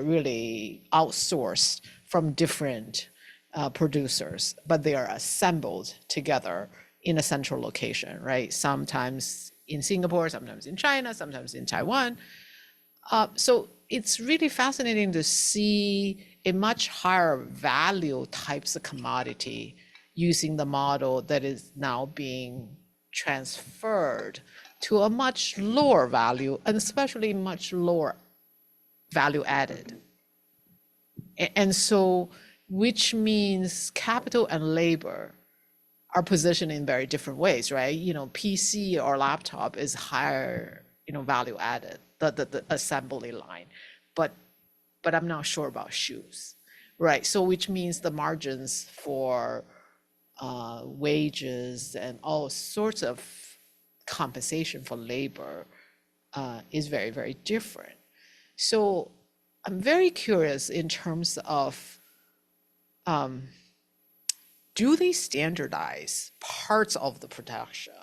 really outsourced from different producers, but they are assembled together in a central location, right? Sometimes in Singapore, sometimes in China, sometimes in Taiwan. So it's really fascinating to see a much higher value types of commodity using the model that is now being transferred to a much lower value, and especially much lower value added. And so, which means capital and labor are positioned in very different ways, right? PC or laptop is higher, value added, the assembly line, but I'm not sure about shoes, right? So which means the margins for wages and all sorts of compensation for labor is very, very different. So I'm very curious in terms of, do they standardize parts of the production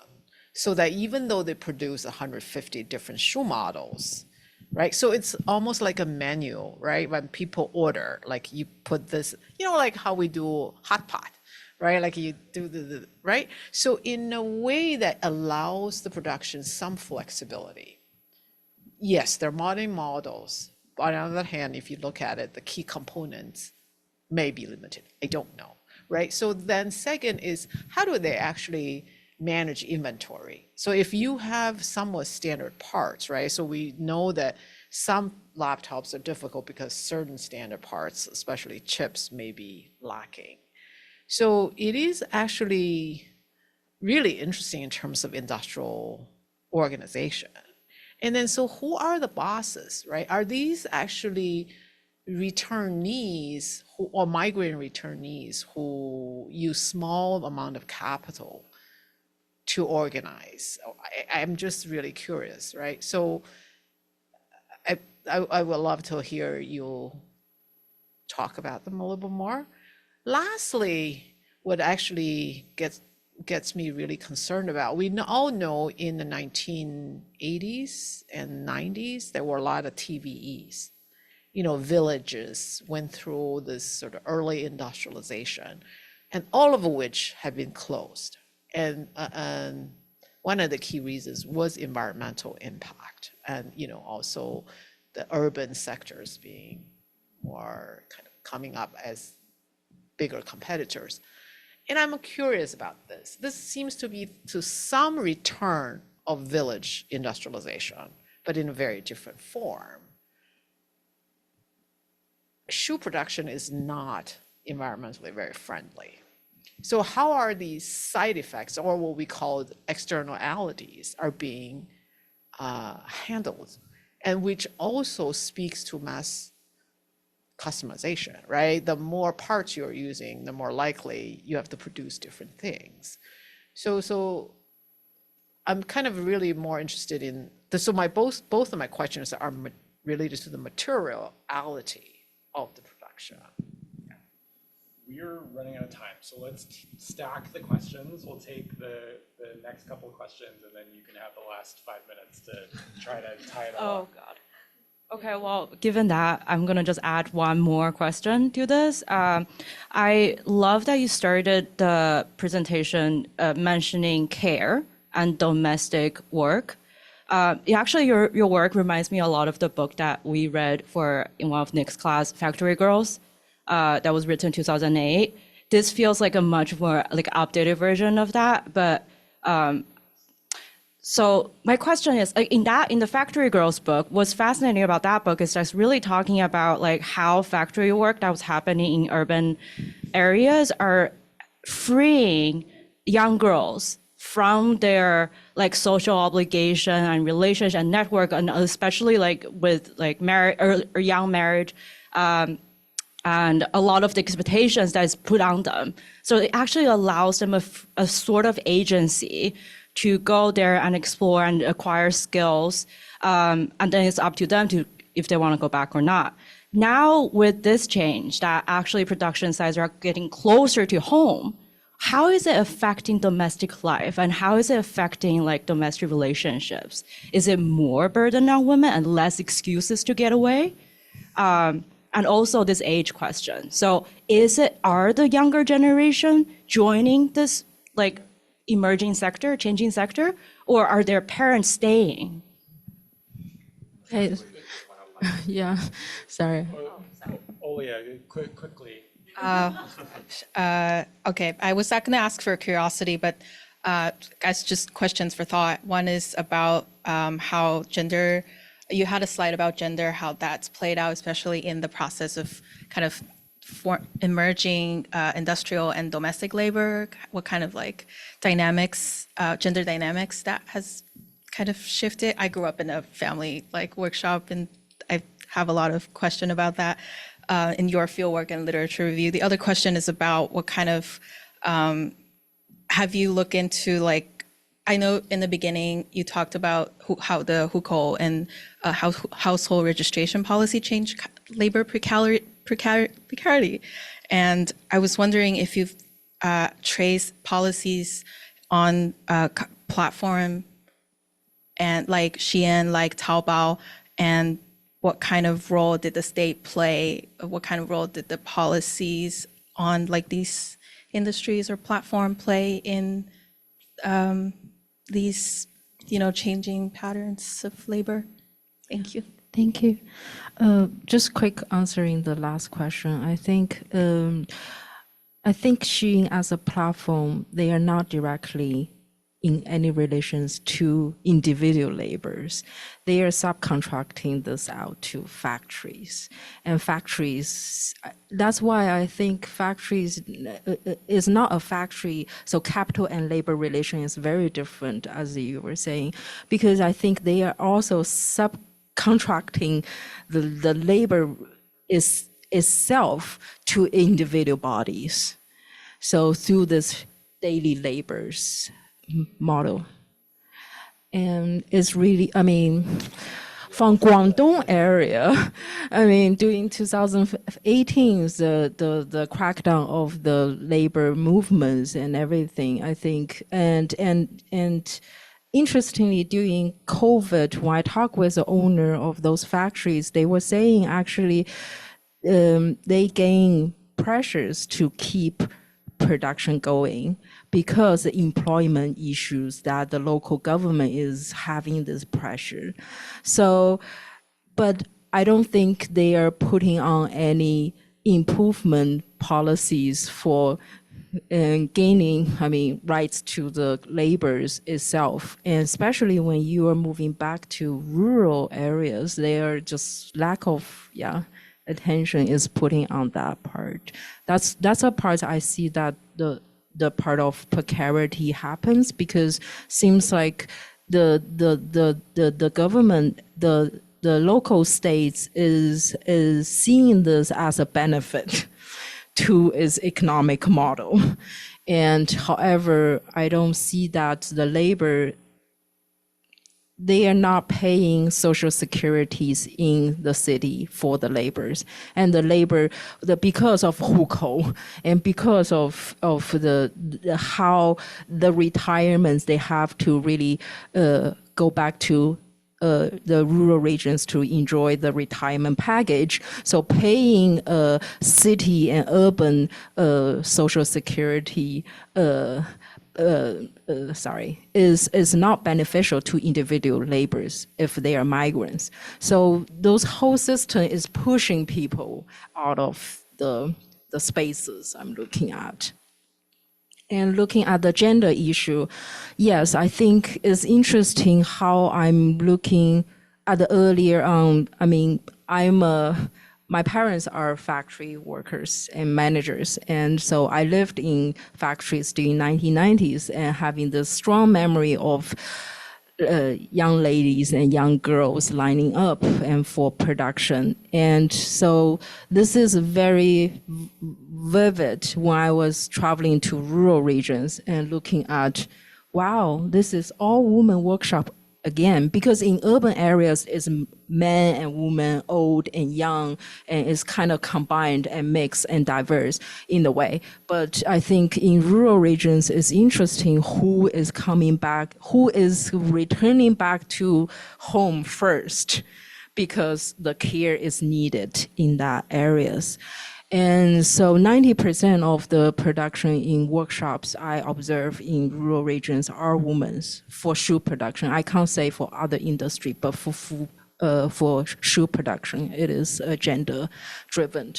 so that even though they produce 150 different shoe models, right? So it's almost like a menu, right? When people order, like you put this, like how we do hot pot, right? Like you do the right? So in a way that allows the production some flexibility. Yes, they're modern models, but on the other hand, if you look at it, the key components may be limited. I don't know, right? So then second is, how do they actually manage inventory? So if you have somewhat standard parts, right? So we know that some laptops are difficult because certain standard parts, especially chips, may be lacking. So it is actually really interesting in terms of industrial organization. And then, so who are the bosses, right? Are these actually returnees or migrant returnees who use small amount of capital to organize? I'm just really curious, right? So I would love to hear you talk about them a little bit more. Lastly, what actually gets me really concerned about. We all know in the 1980s and 90s, there were a lot of TVEs. You know, villages went through this sort of early industrialization, and all of which have been closed. And one of the key reasons was environmental impact, and you know, also the urban sectors being more kind of coming up as bigger competitors. And I'm curious about this. This seems to be to some return of village industrialization, but in a very different form. Shoe production is not environmentally very friendly. So how are these side effects, or what we call externalities, are being handled? And which also speaks to mass customization, right? The more parts you're using, the more likely you have to produce different things. So I'm kind of really more interested in, so both of my questions are related to the materiality of the production. We're running out of time, so let's stack the questions. We'll take the next couple of questions, and then you can have the last 5 minutes to try to tie it all up. Oh, God. Okay, well, given that, I'm going to just add one more question to this. I love that you started the presentation mentioning care and domestic work. Actually, your work reminds me a lot of the book that we read in one of Nick's class, Factory Girls, that was written in 2008. This feels like a much more like updated version of that, but so my question is, in the Factory Girls book, what's fascinating about that book is just really talking about like how factory work that was happening in urban areas are freeing young girls from their like social obligation and relationship and network, and especially like with like marriage or young marriage, and a lot of the expectations that is put on them. So it actually allows them a sort of agency to go there and explore and acquire skills, and then it's up to them to if they want to go back or not. Now with this change, that actually production sites are getting closer to home, how is it affecting domestic life, and how is it affecting like domestic relationships? Is it more burden on women and less excuses to get away? And also this age question. So are the younger generation joining this like emerging sector, changing sector, or are their parents staying? Okay. Yeah, sorry. Olia, quickly. Okay, I was not going to ask for curiosity, but guys, just questions for thought. One is about how gender, you had a slide about gender, how that's played out, especially in the process of kind of emerging industrial and domestic labor, what kind of like dynamics, gender dynamics that has kind of shifted. I grew up in a family like workshop, and I have a lot of question about that in your fieldwork and literature review. The other question is about what kind of, have you looked into like, I know in the beginning you talked about how the hukou and household registration policy changed labor precarity. And I was wondering if you've traced policies on platform and like Shein, like Taobao, and what kind of role did the state play? What kind of role did the policies on like these industries or platform play in these, changing patterns of labor? Thank you. Thank you. Just quick answering the last question. I think Shein as a platform, they are not directly in any relations to individual laborers. They are subcontracting this out to factories. And factories, that's why I think factories is not a factory, so capital and labor relation is very different, as you were saying, because I think they are also subcontracting the labor itself to individual bodies. So through this daily labors model. And it's really, from Guangdong area. I mean, during 2018, the crackdown of the labor movements and everything, I think, and interestingly, during COVID, when I talked with the owner of those factories, they were saying actually they gain pressures to keep production going because the employment issues that the local government is having this pressure. So, but I don't think they are putting on any improvement policies for gaining, rights to the laborers itself. And especially when you are moving back to rural areas, there are just lack of, attention is putting on that part. That's a part I see that the part of precarity happens, because seems like the government, the local states is seeing this as a benefit to its economic model. And however, I don't see that the labor, they are not paying social securities in the city for the laborers. And the labor, because of hukou and because of the how the retirements, they have to really go back to the rural regions to enjoy the retirement package. So paying city and urban social security is not beneficial to individual laborers if they are migrants. So those whole system is pushing people out of the spaces I'm looking at. And looking at the gender issue, yes, I think it's interesting how I'm looking at the earlier on. My parents are factory workers and managers, and so I lived in factories during 1990s and having this strong memory of young ladies and young girls lining up and for production. And so this is very vivid when I was traveling to rural regions and looking at, wow, this is all women workshop again, because in urban areas it's men and women, old and young, and it's kind of combined and mixed and diverse in a way. But I think in rural regions it's interesting who is coming back, who is returning back to home first, because the care is needed in that areas. And so 90% of the production in workshops I observe in rural regions are women for shoe production. I can't say for other industry, but for shoe production, it is a gender-driven,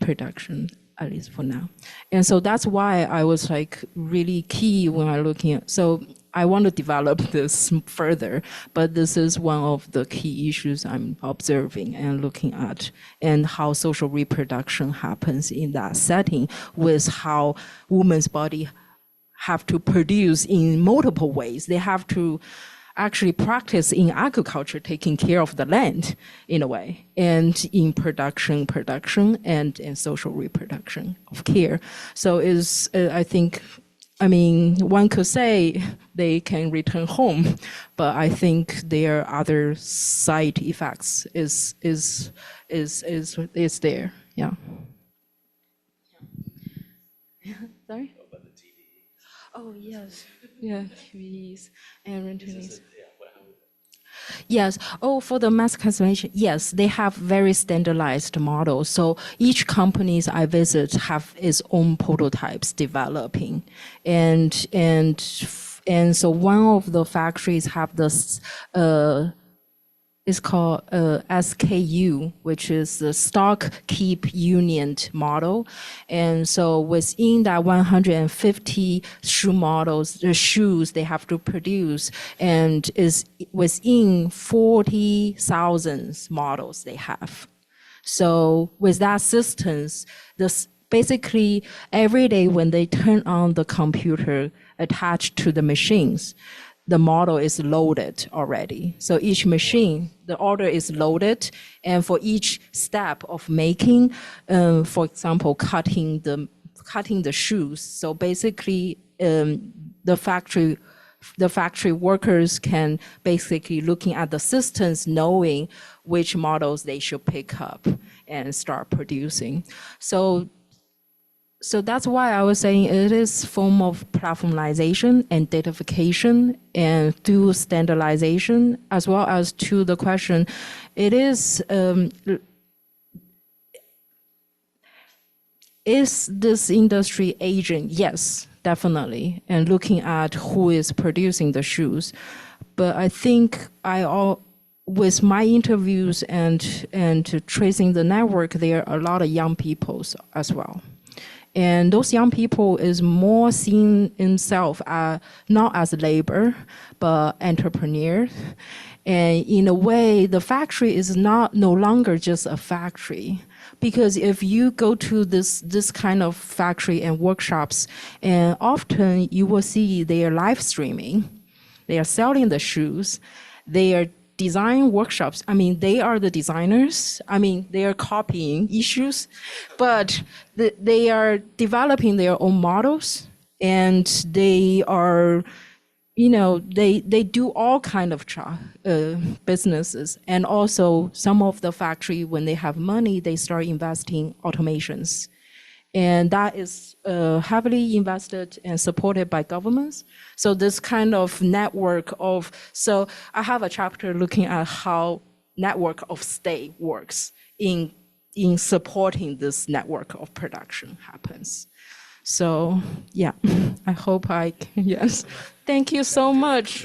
production, at least for now. And so that's why I was like really key when I looking at, so I want to develop this further, but this is one of the key issues I'm observing and looking at, and how social reproduction happens in that setting with how women's body have to produce in multiple ways. They have to actually practice in agriculture, taking care of the land in a way, and in production, and in social reproduction of care. So is I think, one could say they can return home, but I think there are other side effects is there. Yeah. Sorry? Oh yes. Yeah, TVs and rentals. Yes. Oh, for the mass consumption, yes, they have very standardized models. So each companies I visit have its own prototypes developing, and so one of the factories have this. It's called SKU, which is the stock keep unit model. And so within that 150 shoe models, the shoes they have to produce, and is within 40,000 models they have. So with that systems, this basically every day when they turn on the computer attached to the machines, the model is loaded already. So each machine, the order is loaded, and for each step of making, for example, cutting the shoes. So basically, the factory the factory workers can basically looking at the systems, knowing which models they should pick up and start producing. So that's why I was saying it is form of platformization and datafication, and through standardization, as well as to the question, it is this industry aging? Yes, definitely, and looking at who is producing the shoes. But I think with my interviews and tracing the network, there are a lot of young people as well. And those young people is more seen himself not as labor, but entrepreneur. And in a way, the factory is no longer just a factory. Because if you go to this kind of factory and workshops, and often you will see they are live streaming, they are selling the shoes, they are design workshops. I mean, they are the designers. I mean, they are copying issues, but they are developing their own models, and they are, they do all kind of businesses. And also some of the factory, when they have money, they start investing automations. And that is heavily invested and supported by governments. So this kind of network so I have a chapter looking at how network of state works in supporting this network of production happens. So yeah, I hope I can, yes. Thank you so much.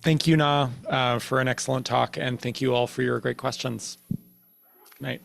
Thank you, Na, for an excellent talk, and thank you all for your great questions. Good night.